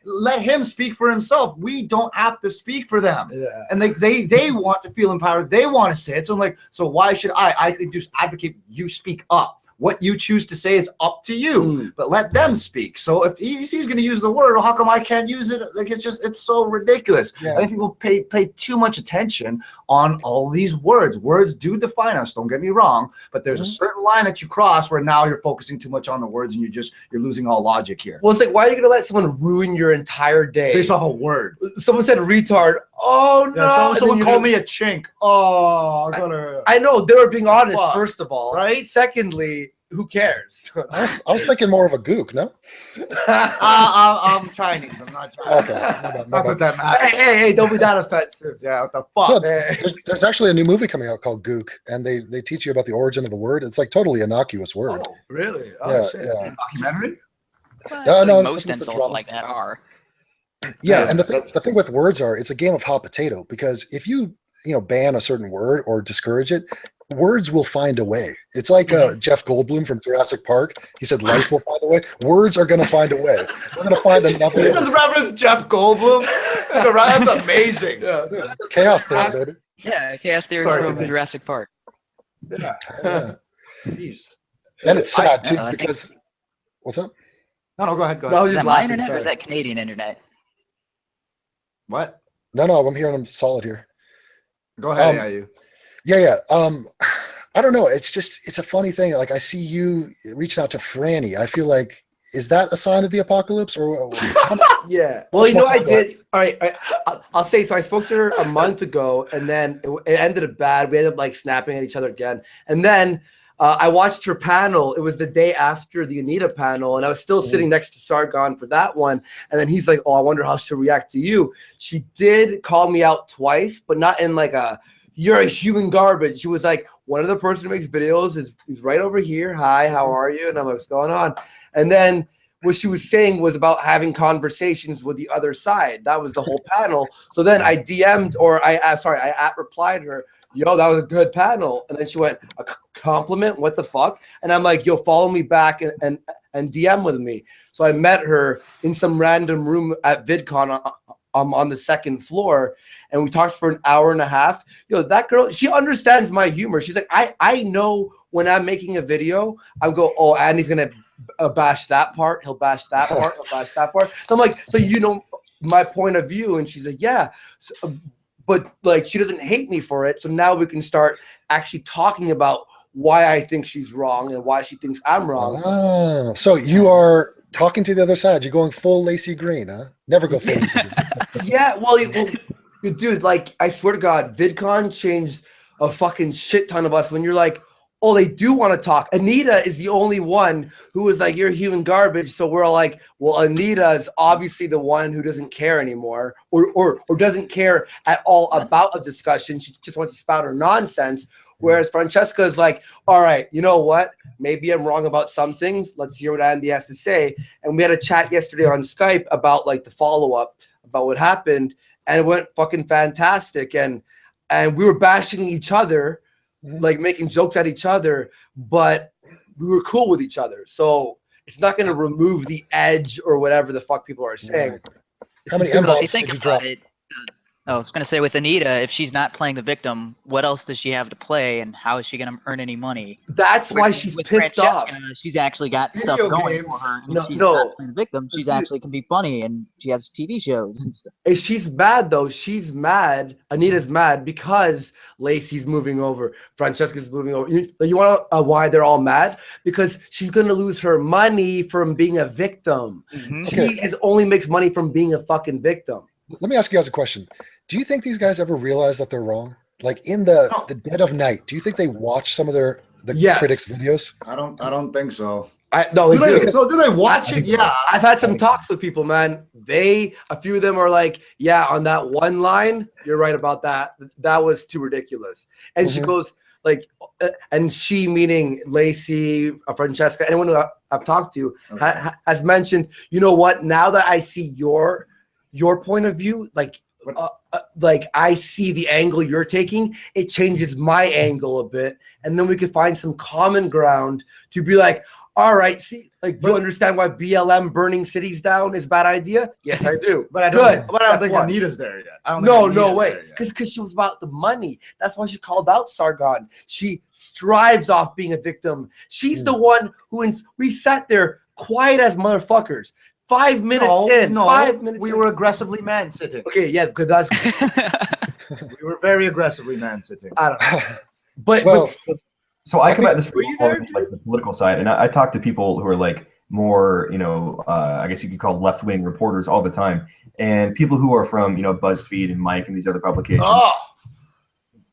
let him speak for himself. We don't have to speak for them. Yeah. And they want to feel empowered. They want to say it. So I'm like, so why should I? I could just advocate you speak up. What you choose to say is up to you, but let them speak. So if he's going to use the word, well, how come I can't use it? Like it's so ridiculous. Yeah. I think people pay too much attention on all these words. Words do define us. Don't get me wrong, but there's a certain line that you cross where now you're focusing too much on the words and you're losing all logic here. Well, it's like, why are you going to let someone ruin your entire day based off a word? Someone said retard. Oh no! Someone called me a chink. Oh, I know they were being honest. First of all, right? Secondly, who cares? I was thinking more of a gook. No, I'm Chinese. I'm not Chinese. Okay, not with that matter. Hey! Don't be that offensive. Yeah, what the fuck? So, there's actually a new movie coming out called Gook, and they teach you about the origin of the word. It's like totally innocuous word. Oh, really? Oh shit! Yeah. Documentary? No, most insults like that are. Yeah, and the thing with words it's a game of hot potato, because if you ban a certain word or discourage it, words will find a way. It's like Jeff Goldblum from Jurassic Park. He said, "Life will find a way." Words are going to find a way. We're going to find another. You just referenced Jeff Goldblum. That's amazing. Chaos theory, baby. Yeah, chaos theory from Jurassic Park. Yeah. Jeez. And it's sad too because. What's up? No, go ahead. Go ahead. No, is that my internet or is that Canadian internet? What? No, I'm hearing them solid here. Go ahead, AIU. Yeah. I don't know. It's a funny thing. Like I see you reaching out to Franny. I feel like, is that a sign of the apocalypse or? Yeah. Well, I did. All right. I'll say, so I spoke to her a month ago and then it ended up bad. We ended up like snapping at each other again. And then I watched her panel. It was the day after the Anita panel, and I was still sitting next to Sargon for that one. And then he's like, "Oh, I wonder how she'll react to you." She did call me out twice, but not in like "you're a human garbage." She was like, "One of the person who makes videos is right over here. Hi, how are you?" And I'm like, "What's going on?" And then what she was saying was about having conversations with the other side. That was the whole panel. So then I DM'd, or I replied her, "Yo, that was a good panel." And then she went, "A compliment? What the fuck?" And I'm like, "Yo, follow me back and DM with me." So I met her in some random room at VidCon on the second floor, and we talked for an hour and a half. Yo, that girl, she understands my humor. She's like, I know when I'm making a video, I'll go, "Oh, Andy's gonna bash that part. He'll bash that part. He'll bash that part." So I'm like, "So you know my point of view?" And she's like, "Yeah." So, but like, she doesn't hate me for it. So now we can start actually talking about why I think she's wrong and why she thinks I'm wrong. Oh, so you are talking to the other side. You're going full Lacey Green, huh? Never go full Lacey Green. Yeah, well, dude, like, I swear to God, VidCon changed a fucking shit ton of us when you're like, oh, they do want to talk. Anita is the only one who was like, "You're human garbage." So we're all like, well, Anita is obviously the one who doesn't care anymore or doesn't care at all about a discussion. She just wants to spout her nonsense. Whereas Francesca is like, "All right, you know what? Maybe I'm wrong about some things. Let's hear what Andy has to say." And we had a chat yesterday on Skype about like the follow-up about what happened. And it went fucking fantastic. And we were bashing each other, like making jokes at each other, but we were cool with each other. So it's not going to remove the edge or whatever the fuck people are saying. How many envelopes did you drop? I was going to say, with Anita, if she's not playing the victim, what else does she have to play, and how is she going to earn any money? That's why she's pissed off. She's actually got stuff going for her. She's not playing the victim. She's actually can be funny, and she has TV shows and stuff. Hey, she's mad, though. She's mad. Anita's mad because Lacey's moving over. Francesca's moving over. You want to why they're all mad? Because she's going to lose her money from being a victim. She only makes money from being a fucking victim. Let me ask you guys a question. Do you think these guys ever realize that they're wrong? Like in the dead of night, do you think they watch some of the critics' videos? I don't think so. No, do they watch it? Yeah. I've had some talks with people, man. A few of them are like, "Yeah, on that one line, you're right about that. That was too ridiculous." And she goes like, and she, meaning Lacey, Francesca, anyone who I've talked to has mentioned, "You know what? Now that I see your point of view, like I see the angle you're taking, it changes my angle a bit, and then we could find some common ground to be like, all right, see, like, do you understand why BLM burning cities down is a bad idea?" Yes, I do. But I don't think Anita's there yet. No way. Because she was about the money. That's why she called out Sargon. She strives off being a victim. She's the one who we sat there quiet as motherfuckers. 5 minutes in. 5 minutes. We were aggressively man sitting. Okay, yeah, because that's. We were very aggressively man sitting. I don't know. But so I come at this from like the political side, and I talk to people who are like more, I guess you could call left-wing reporters all the time, and people who are from, BuzzFeed and Mike and these other publications. Oh.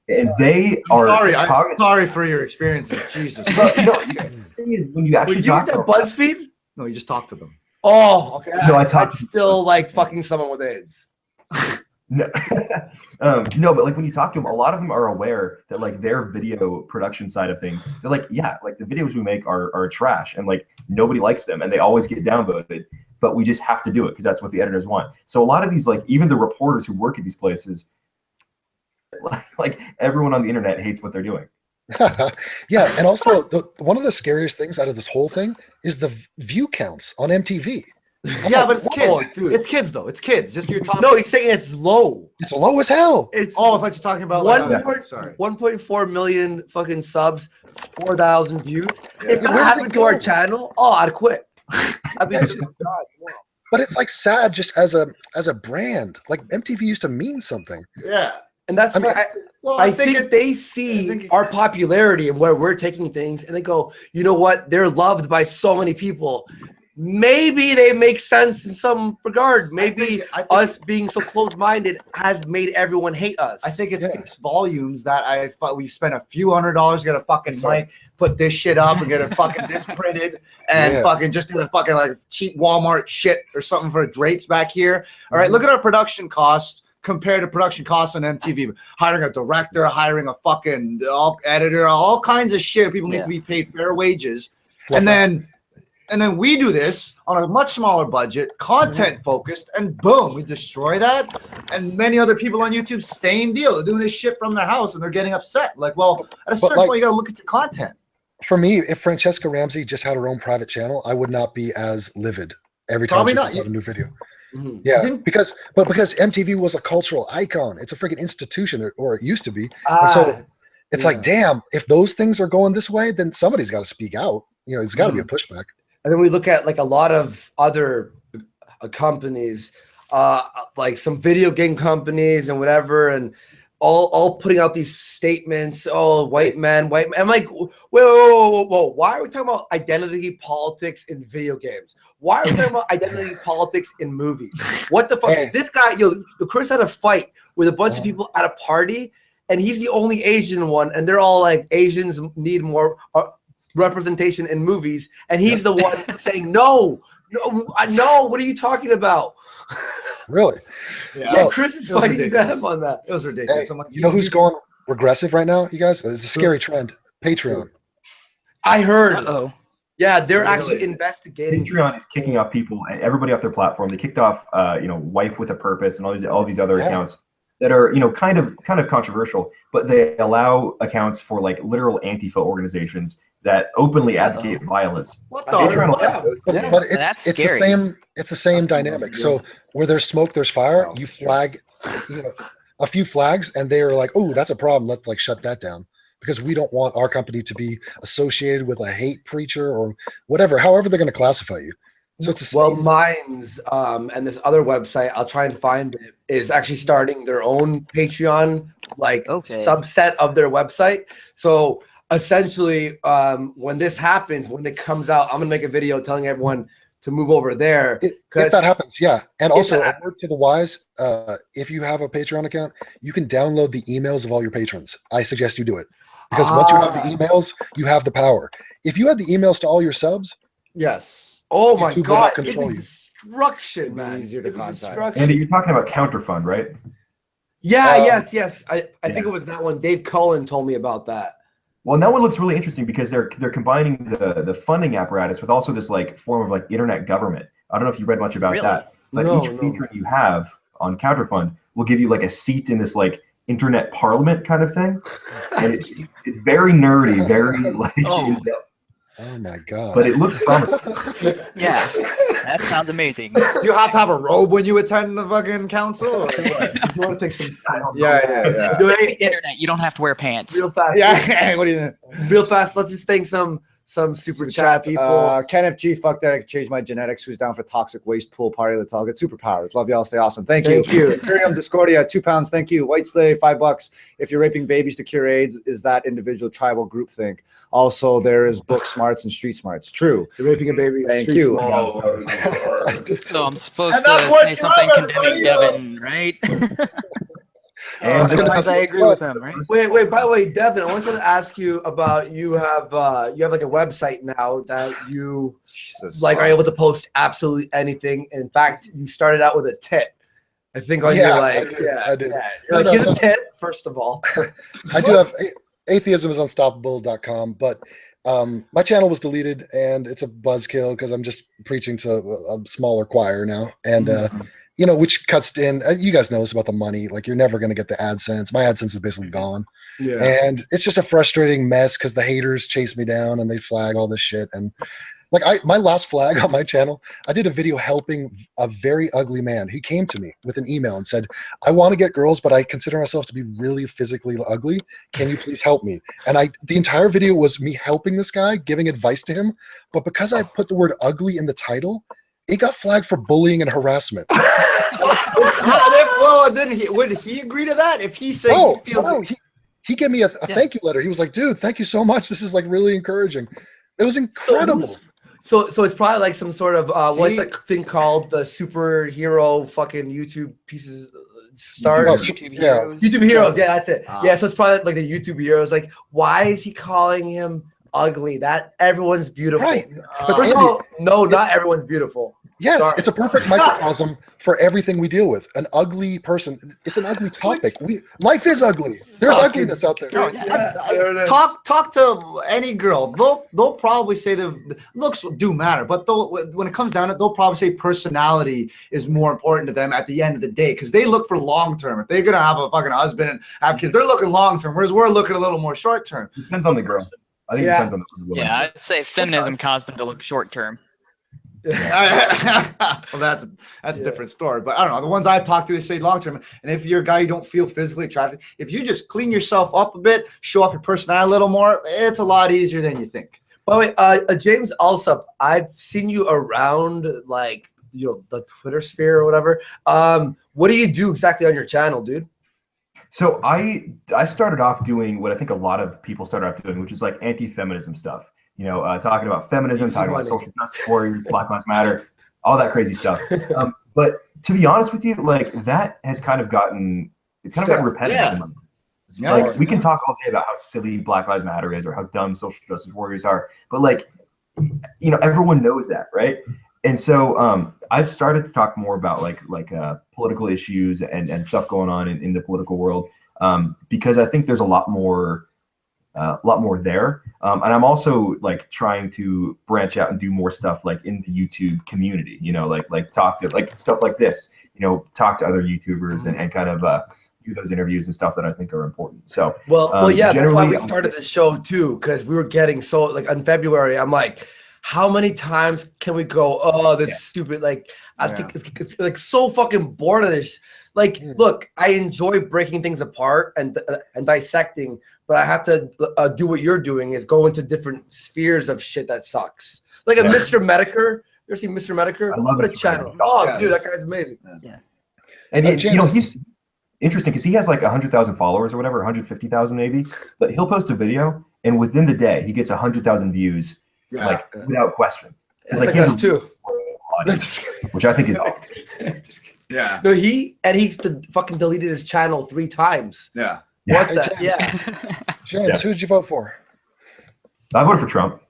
And they I'm sorry for your experiences. Jesus. The thing is, when you actually talk to BuzzFeed? No, you just talk to them. Oh, okay. No, that's still like fucking someone with AIDS. No, no, but like when you talk to them, a lot of them are aware that like their video production side of things, they're like, yeah, like the videos we make are trash and like nobody likes them and they always get downvoted, but we just have to do it because that's what the editors want. So a lot of these, like even the reporters who work at these places, like everyone on the internet hates what they're doing. Yeah, and also one of the scariest things out of this whole thing is the view counts on MTV. Yeah, but it's kids. Dude. It's kids, though. It's kids. Just your top. No, he's saying it's low. It's low as hell. It's I thought you're talking about 1.4 million fucking subs, 4,000 views. Yeah. If that happened to our channel, I'd quit. I'd be God. But it's like sad just as a brand. Like MTV used to mean something. Yeah. And that's why I think they see our popularity and where we're taking things, and they go, you know what? They're loved by so many people. Maybe they make sense in some regard. Maybe I think us being so close-minded has made everyone hate us. I think it speaks volumes that we spent a few $100s to get a fucking mic, put this shit up, and get it fucking this printed, and fucking just do a fucking like cheap Walmart shit or something for drapes back here. All right, look at our production costs compared to production costs on MTV. Hiring a director, hiring a fucking editor, all kinds of shit. People need to be paid fair wages, and then we do this on a much smaller budget, content focused, and boom, we destroy that. And many other people on YouTube, same deal. They're doing this shit from their house and they're getting upset. Like, well, at a certain point, you got to look at your content. For me, if Francesca Ramsey just had her own private channel, I would not be as livid every time she puts out a new video. Mm-hmm. Yeah, because MTV was a cultural icon. It's a freaking institution, or it used to be. And so it's like, damn, if those things are going this way, then somebody's got to speak out. You know, it's got to be a pushback. And then we look at like a lot of other companies, like some video game companies and whatever, and all putting out these statements. Oh, white men. I'm like, whoa. Why are we talking about identity politics in video games? Why are we talking about identity politics in movies? What the fuck? Hey. This guy, Chris had a fight with a bunch of people at a party, and he's the only Asian one, and they're all like, Asians need more representation in movies, and he's the one saying no, what are you talking about? Really? Yeah, Chris is fighting them on that. It was ridiculous. Hey, you know who's going regressive right now, you guys? It's a scary trend. Patreon. I heard. Yeah, they're actually investigating. Patreon is kicking off people and everybody off their platform. They kicked off Wife with a Purpose and all these other accounts that are kind of controversial, but they allow accounts for like literal Antifa organizations that openly advocate violence. What the But it's the same dynamic. So where there's smoke, there's fire. You flag a few flags, and they are like, oh, that's a problem. Let's like shut that down, because we don't want our company to be associated with a hate preacher or whatever, however they're going to classify you. So it's mine's and this other website, I'll try and find it, is actually starting their own Patreon subset of their website. So essentially, when this happens, when it comes out, I'm gonna make a video telling everyone to move over there. If that happens, yeah. And also, a word to the wise, if you have a Patreon account, you can download the emails of all your patrons. I suggest you do it, because once you have the emails, you have the power. If you had the emails to all your subs, oh my God, it's destruction, man. Easier to contact. Andy, you're talking about Counterfund, right? Yeah, yes. I think it was that one. Dave Cullen told me about that. Well, and that one looks really interesting because they're combining the funding apparatus with also this like form of like internet government. I don't know if you read much about that, but each patron you have on Counterfund will give you like a seat in this like internet parliament kind of thing, and it's very nerdy, very like in-depth. Oh my God! But it looks promising. Yeah, that sounds amazing. Do you have to have a robe when you attend the fucking council? Or what? You want to take some? Yeah. Do it internet. You don't have to wear pants. Real fast. Yeah. What do you think? Real fast. Let's just thank some super chat people. Ken FG, fuck that. I can change my genetics. Who's down for toxic waste pool party? Let's all get superpowers. Love y'all. Stay awesome. Thank you. Imperium Discordia, £2. Thank you. White Slave, $5. If you're raping babies to cure AIDS, is that individual tribal group think? Also, there is book smarts and street smarts. True. You're raping a baby. Thank you. So I'm supposed to say something condemning Devin, right? And because I agree with him, right? Wait. By the way, Devin, I was going to ask you about you have like a website now that you are able to post absolutely anything. In fact, you started out with a tit. I think on your like, I did. You're like, here's a tit, first of all. I do have atheismisunstoppable.com, but my channel was deleted, and it's a buzzkill because I'm just preaching to a smaller choir now, and you know, which cuts in. You guys know this about the money. Like, you're never going to get the AdSense. My AdSense is basically gone. Yeah. And it's just a frustrating mess because the haters chase me down and they flag all this shit. And like my last flag on my channel, I did a video helping a very ugly man. He came to me with an email and said, I want to get girls, but I consider myself to be really physically ugly. Can you please help me? And the entire video was me helping this guy, giving advice to him. But because I put the word ugly in the title, it got flagged for bullying and harassment. Well, then would he agree to that? If he said he gave me a thank you letter. He was like, dude, thank you so much. This is like really encouraging. It was incredible. So it's probably like some sort of what's that thing called, the superhero fucking YouTube pieces stars? YouTube heroes. YouTube heroes, yeah, that's it. Yeah, so it's probably like the YouTube heroes. Like, why is he calling him ugly? That everyone's beautiful. Right. But first of all, no, not everyone's beautiful. Yes, it's a perfect microcosm for everything we deal with. An ugly person. It's an ugly topic. Life is ugly. There's ugliness out there. Talk to any girl. They'll probably say the looks do matter, but when it comes down to it, they'll probably say personality is more important to them at the end of the day, because they look for long term. If they're gonna have a fucking husband and have kids, they're looking long term, whereas we're looking a little more short term. Depends on the girl. I think it depends on the woman. Yeah, I'd say feminism caused them to look short term. Well, that's a different story, but I don't know. The ones I've talked to, they say long term. And if you're a guy you don't feel physically attracted, if you just clean yourself up a bit, show off your personality a little more, it's a lot easier than you think. By the way, Jamesallsup, I've seen you around, like, you know, the Twitter sphere or whatever. What do you do exactly on your channel, dude? So I started off doing what I think a lot of people started off doing, which is like anti-feminism stuff. You know, talking about feminism, talking about social justice warriors, Black Lives Matter, all that crazy stuff. But to be honest with you, like, that has kind of gotten repetitive. Yeah. Like, we can talk all day about how silly Black Lives Matter is or how dumb social justice warriors are, but, like, you know, everyone knows that, right? And so I've started to talk more about like political issues and stuff going on in the political world, because I think there's a lot more there. And I'm also like trying to branch out and do more stuff like in the YouTube community, you know, like talk to like stuff like this, you know, talk to other YouTubers and kind of do those interviews and stuff that I think are important. So, well, yeah, that's why we started the show too, because we were getting so, like, in February, I'm like, how many times can we go, oh, this is stupid? Like, I think it's like so fucking bored of this. Like, look, I enjoy breaking things apart and dissecting, but I have to do what you're doing, is go into different spheres of shit that sucks. Like a Mr. Medicare. You ever seen Mr. Medicare? I love what a channel. Oh, dude, that guy's amazing. Yeah. And you know, he's interesting because he has like 100,000 followers or whatever, 150,000 maybe. But he'll post a video, and within the day, he gets 100,000 views, like without question. It's like us too. Audience, which I think is awesome. Yeah. No, he fucking deleted his channel 3 times. Yeah. What's that? Yeah. James, who did you vote for? I voted for Trump.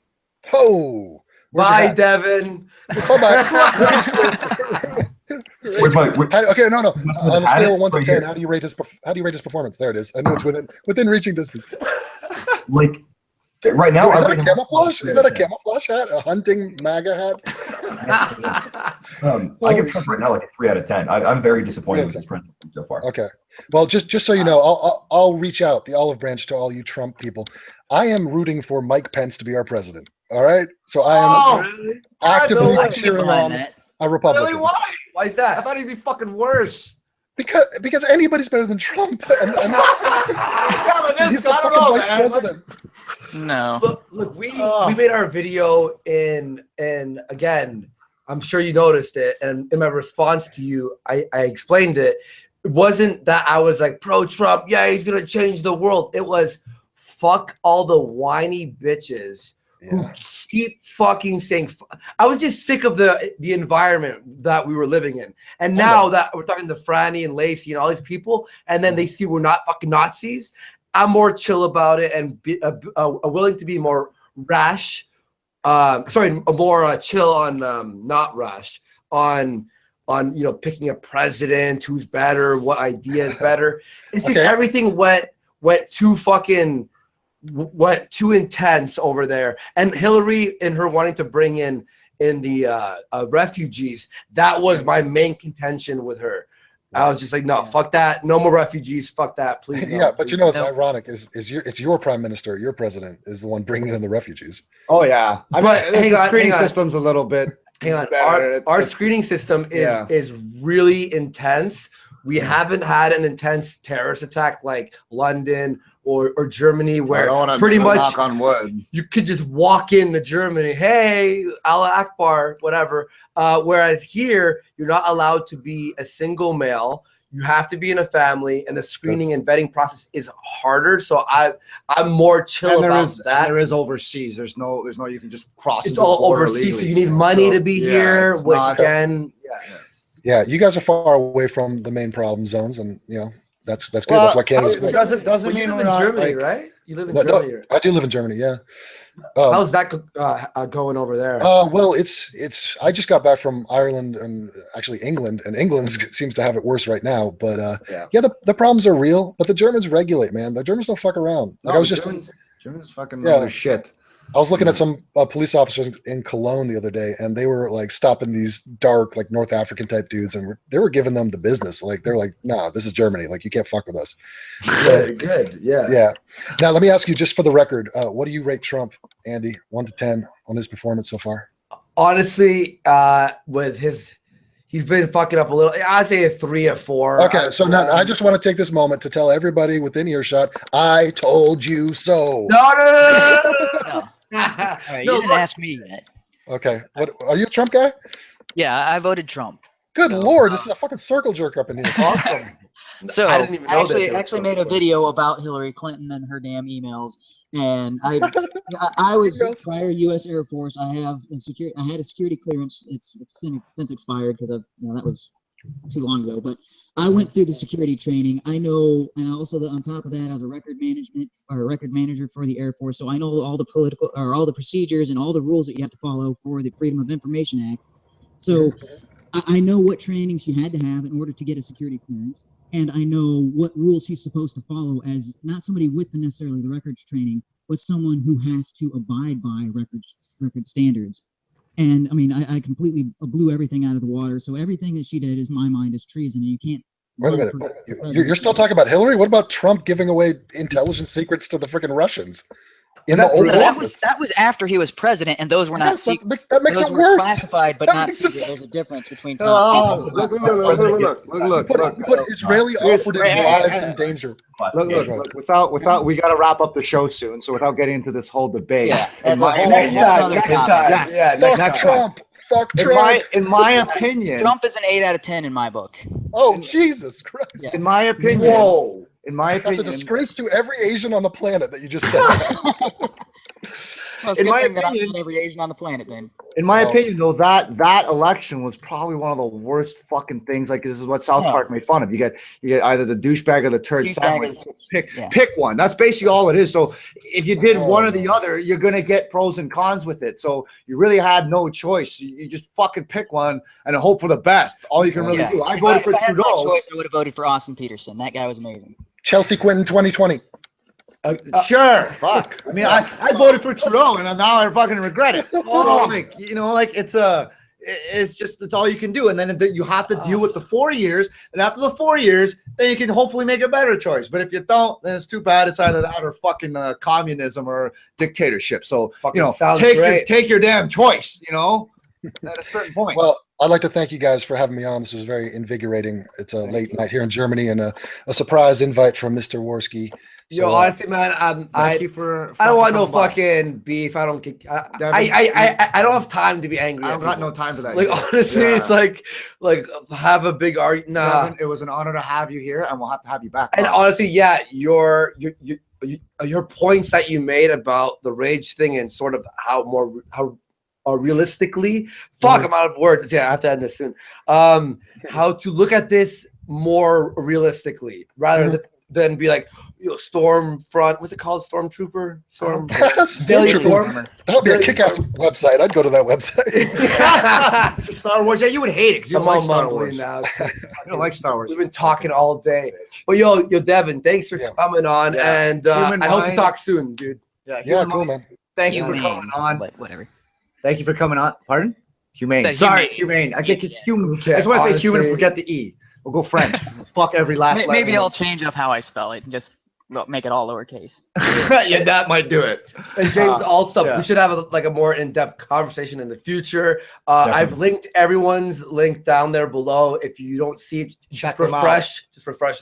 Oh. Bye, Devin. Hold on. Where's my? Okay, no. On a scale of 1 to 10, how do you rate his performance? There it is. I know it's within reaching distance. Like, right now, is that a camouflage? Is that a camouflage hat? A hunting MAGA hat? I give Trump right now like a 3 out of 10. I'm very disappointed with his presidency so far. Okay, well, just so you know, I'll reach out the olive branch to all you Trump people. I am rooting for Mike Pence to be our president. All right, so I am actively cheering on a Republican. Really? Why? Why is that? I thought he'd be fucking worse. Because anybody's better than Trump. And he's the fucking vice president. No. Look, we made our video and again, I'm sure you noticed it, and in my response to you, I explained it. It wasn't that I was like pro-Trump, yeah, he's gonna change the world. It was fuck all the whiny bitches who keep fucking saying. I was just sick of the environment that we were living in, and now that we're talking to Franny and Lacey and all these people, and then they see we're not fucking Nazis, I'm more chill about it and willing to be more rash. More chill on not rash on picking a president who's better, what idea is better. It's just everything went too intense over there. And Hillary, in her wanting to bring in in the refugees. That was my main contention with her. I was just like, no, fuck that. No more refugees. Fuck that, please. No, yeah, but please. you know what's ironic is it's your prime minister, your president is the one bringing in the refugees. Oh yeah, I mean, the screening system's a little bit. Hang on, our screening system is really intense. We haven't had an intense terrorist attack like London or Germany, where pretty much knock on wood. You could just walk into Germany, hey, Allah Akbar, whatever. Whereas here, you're not allowed to be a single male. You have to be in a family, and the screening and vetting process is harder. So I'm more chill about that. There is overseas. There's no you can just cross. It's all overseas, so you need money to be here, which again, yeah, you guys are far away from the main problem zones, and you know that's good. That's why Canada's great. Doesn't mean you live in Germany, right? You live in Germany. No, I do live in Germany. Yeah. How's that going over there? Well, it's. I just got back from Ireland and actually England, and England seems to have it worse right now. But yeah, the problems are real. But the Germans regulate, man. The Germans don't fuck around. Like, Germans fucking know their shit. I was looking at some police officers in Cologne the other day, and they were like stopping these dark, like North African type dudes, and they were giving them the business. Like they're like, "Nah, this is Germany. Like you can't fuck with us." So good, yeah. Yeah. Now let me ask you, just for the record, what do you rate Trump, Andy, 1 to 10 on his performance so far? Honestly, with he's been fucking up a little. I'd say a 3 or 4. Okay, so now I just want to take this moment to tell everybody within earshot, I told you so. No. All right, you didn't ask me yet. Okay. What are you a Trump guy? Yeah, I voted Trump. Good Lord, this is a fucking circle jerk up in here. Awesome. So I actually made a video about Hillary Clinton and her damn emails. And I was prior U.S. Air Force. I had a security clearance. It's since expired because that was too long ago. But I went through the security training. I know, and also on top of that, as a record manager for the Air Force, so I know all the procedures and all the rules that you have to follow for the Freedom of Information Act. So I know what training she had to have in order to get a security clearance. And I know what rules she's supposed to follow as not somebody with necessarily the records training, but someone who has to abide by record standards. And I mean, I completely blew everything out of the water. So everything that she did, in my mind, is treason. And you can't. Wait a minute. You're still talking about Hillary? What about Trump giving away intelligence secrets to the freaking Russians? That was after he was president, and those were not secret. That makes it worse. Classified, but not secret. There's a difference between. Look! Put Israeli operatives' lives in danger. Look! Without, we got to wrap up the show soon. So without getting into this whole debate, next time. Trump. Fuck Trump. In my opinion, Trump is an 8 out of 10 in my book. Oh Jesus Christ! Yeah. In my opinion, whoa. In my opinion, that's a disgrace to every Asian on the planet that you just said. Well, in my opinion, every Asian on the planet, then. In my opinion, though, that election was probably one of the worst fucking things. Like, this is what South Park made fun of. You get either the douchebag or the turd sandwich. Pick one. That's basically all it is. So if you did one or the other, you're gonna get pros and cons with it. So you really had no choice. You just fucking pick one and hope for the best. All you can really do. I voted for Trudeau. Had my choice, I would have voted for Austin Peterson. That guy was amazing. Chelsea Quinton 2020. Sure, fuck. I mean, I voted for Trudeau, and now I fucking regret it. So, like, it's all you can do, and then you have to deal with the 4 years, and after the 4 years, then you can hopefully make a better choice. But if you don't, then it's too bad. It's either that or fucking communism or dictatorship. So take your damn choice. At a certain point. Well, I'd like to thank you guys for having me on. This was very invigorating. It's a late night here in Germany, and a surprise invite from Mr. Warski. So, honestly, man, I don't want no fucking beef. I don't get. I don't have time to be angry. I've got no time for that. Like honestly, it's like have a big argument. Nah, Devin, it was an honor to have you here, and we'll have to have you back. And honestly, yeah, your points that you made about the rage thing and sort of how realistically, I'm out of words. Yeah, I have to end this soon. How to look at this more realistically rather than be like, Stormfront. What's it called? Stormtrooper? Daily Storm. That would be a kick-ass website. I'd go to that website. Star Wars. Yeah, you would hate it because you don't like Star Wars. Now. You don't like Star Wars. We've been talking all day. But yo, Devin, thanks for coming on, and I hope to talk soon, dude. Yeah, cool, man. Thank you for coming on. Whatever. Thank you for coming on. Pardon? HUMANE. Sorry, HUMANE. I think it's human. I just want to say human and forget the E. We'll go French. Fuck every last letter. Maybe I'll change up how I spell it and just make it all lowercase. Yeah, that might do it. And Jamesallsup, we should have a more in-depth conversation in the future. I've linked everyone's link down there below. If you don't see it, just refresh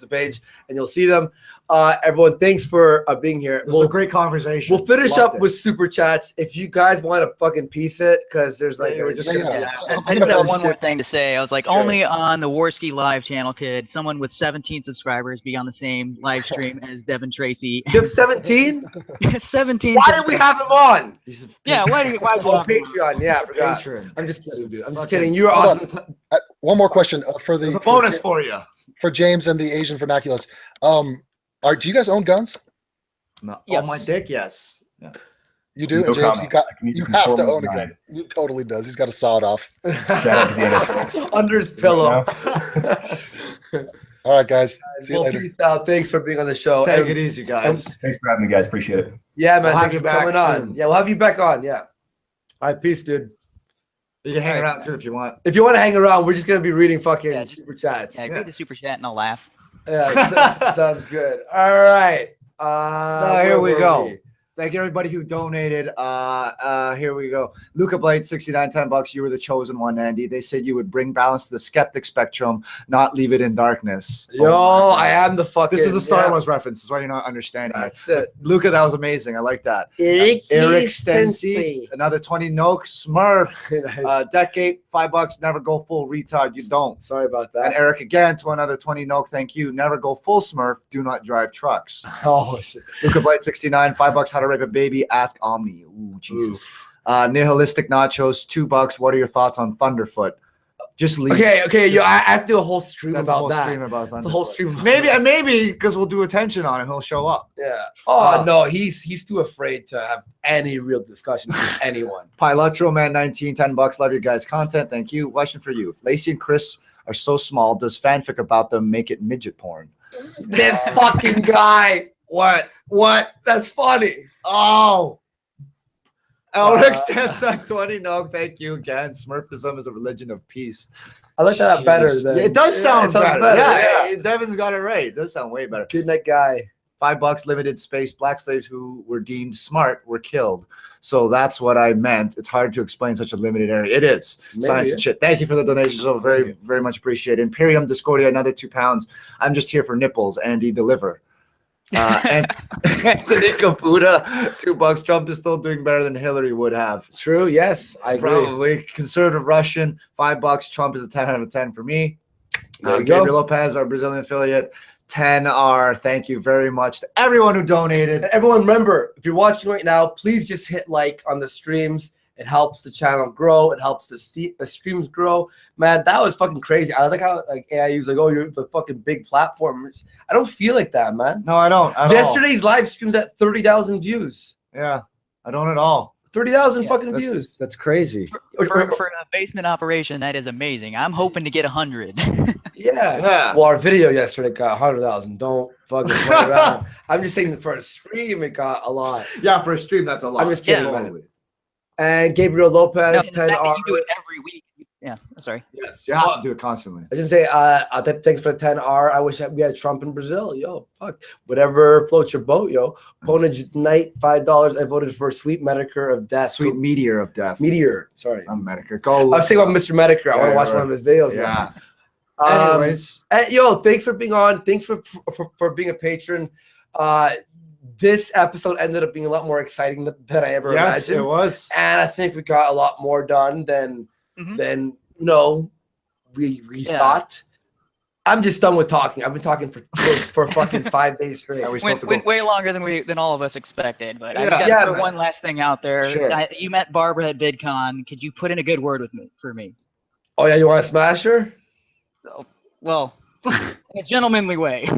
the page and you'll see them. Everyone, thanks for being here. This was a great conversation. We'll finish up with super chats. If you guys want to fucking piece it, because there's like I just have one more thing to say. I was like, only on the Warski live channel could someone with 17 subscribers be on the same live stream as Devin Tracy. You have 17? 17. Why did we have him on? Yeah, why did you have Patreon? Yeah, I forgot. Patreon. I'm just kidding, dude. I'm just kidding. You're awesome. One more question for the There's a bonus for you. For James and the Asian vernaculars. Do you guys own guns? No. Yes. On my dick, yes. Yeah. You do, no James. You have to own a gun. He totally does. He's got to saw it off under his pillow. All right, guys. See you later. Peace out. Thanks for being on the show. Take it easy, guys. Thanks for having me, guys. Appreciate it. Yeah, man. Thanks for coming on. Yeah, we'll have you back on. Yeah. All right, peace, dude. You can hang around too if you want. If you want to hang around, we're just gonna be reading fucking super chats. Yeah, read the super chat and I'll laugh. Yeah, sounds good. All right. Here we go. Thank you, everybody who donated. Here we go. Luca Blade, 69, $10. You were the chosen one, Andy. They said you would bring balance to the skeptic spectrum, not leave it in darkness. Yo, I am the fucking. This is a Star Wars reference. That's why you're not understanding That's it. Luca, that was amazing. I like that. Eric Stency, another 20 Noak. Smurf, Nice. Decade, $5. Never go full retard. You don't. Sorry about that. And Eric again to another 20 Noak. Thank you. Never go full Smurf. Do not drive trucks. Oh shit. Luca Blade, 69, $5. How to rape a baby? Ask Omni. Ooh, Jesus. Nihilistic Nachos, $2. What are your thoughts on Thunderfoot? Just leave. Okay. Yo, I have to do a whole stream That's about a whole that. Stream about It's a whole stream. Maybe because we'll do attention on him, he'll show up. Yeah. Oh no, he's too afraid to have any real discussions with anyone. Pilotro Man 19, $10. Love your guys' content. Thank you. Question for you: if Lacey and Chris are so small, does fanfic about them make it midget porn? This fucking guy. What? That's funny. Oh. Elric Stansack 20. No, thank you again. Smurfism is a religion of peace. I like that better. Than, it does sound better. Yeah, Devin's got it right. It does sound way better. Good night, guy. $5. Limited space. Black slaves who were deemed smart were killed. So that's what I meant. It's hard to explain such a limited area. It is. Maybe. Science and shit. Thank you for the donation. So very, very much appreciated. Imperium Discordia, another £2. I'm just here for nipples. Andy, deliver. And Anthony Caputa, $2. Trump is still doing better than Hillary would have. True. Yes, I agree. Probably. Conservative Russian, $5. Trump is a 10 out of 10 for me. Gabriel Lopez, our Brazilian affiliate, 10R. Thank you very much to everyone who donated. And everyone, remember, if you're watching right now, please just hit like on the streams. It helps the channel grow. It helps the streams grow. Man, that was fucking crazy. I like how like AIU's like, oh, you're the fucking big platformers. I don't feel like that, man. No, I don't. Yesterday's live streams at 30,000 views. Yeah, I don't at all. 30,000 fucking views. That's crazy. For a basement operation, that is amazing. I'm hoping to get 100. Yeah. Well, our video yesterday got 100,000. Don't fucking play around. I'm just saying for a stream, it got a lot. Yeah, for a stream, that's a lot. I'm just kidding, man. And Gabriel Lopez, 10R. You do it every week. Yeah, sorry. Yes, you have to do it constantly. I just say, thanks for the 10R. I wish we had Trump in Brazil. Yo, fuck. Whatever floats your boat, yo. Ponage Knight, $5. I voted for Sweet Medicare of Death. Sweet Meteor of Death. Meteor, sorry. I'm Medicare. I was thinking about Mr. Medicare. I want to watch one of his videos. Yeah. Anyways. Yo, thanks for being on. Thanks for being a patron. This episode ended up being a lot more exciting than I ever imagined. Yes, it was. And I think we got a lot more done than we thought. I'm just done with talking. I've been talking for fucking 5 days straight. Went way longer than all of us expected. But I just got to throw one last thing out there. Sure. You met Barbara at VidCon. Could you put in a good word for me? Oh yeah, you want to smash her? Oh, well, in a gentlemanly way.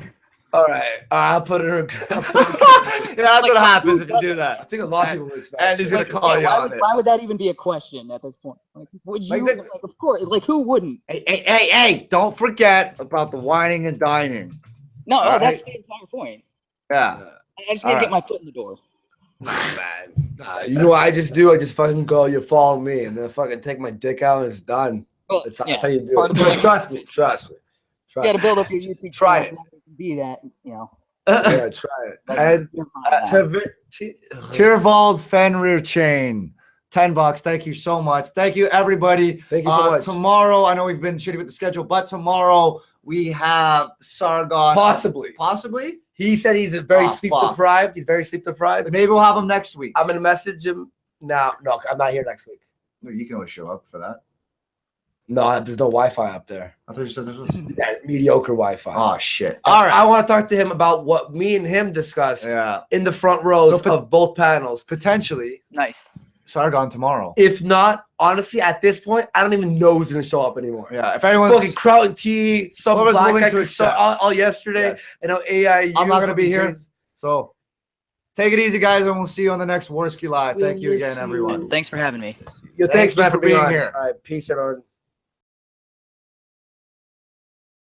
All right, I'll put it in. Yeah, that's what happens if you do that. I think a lot of people would expect. And he's gonna call you on it. Why would that even be a question at this point? Like, would you? Like, of course. Like, who wouldn't? Hey! Don't forget about the whining and dining. No, that's the entire point. Yeah. I just need to get my foot in the door. Nah, man. You know what I just do? I just fucking go, you follow me, and then fucking take my dick out and it's done. Well, that's how you do it. Trust me. You got to build up your YouTube try channel so you can be that, Yeah, try it. And Tierwald Fenrir Chain. $10. Thank you so much. Thank you, everybody. Thank you so much. Tomorrow, I know we've been shitty with the schedule, but tomorrow we have Sargon. Possibly? He said he's very sleep deprived. He's very sleep deprived. Maybe we'll have him next week. I'm going to message him now. No, I'm not here next week. No, you can always show up for that. No, there's no Wi-Fi up there. I thought you said there was. Yeah, mediocre Wi-Fi. Oh, shit. All right. I want to talk to him about what me and him discussed in the front rows of both panels. Potentially. Nice. Sargon tomorrow. If not, honestly, at this point, I don't even know who's going to show up anymore. Yeah, if anyone's fucking Kraut and T, some black guy all yesterday. Yes. I know AIU. I'm not going to be here. So take it easy, guys, and we'll see you on the next Warski Live. Thank you again, everyone. Thanks for having me. Thanks, man, for being here. here. All right, peace, everyone.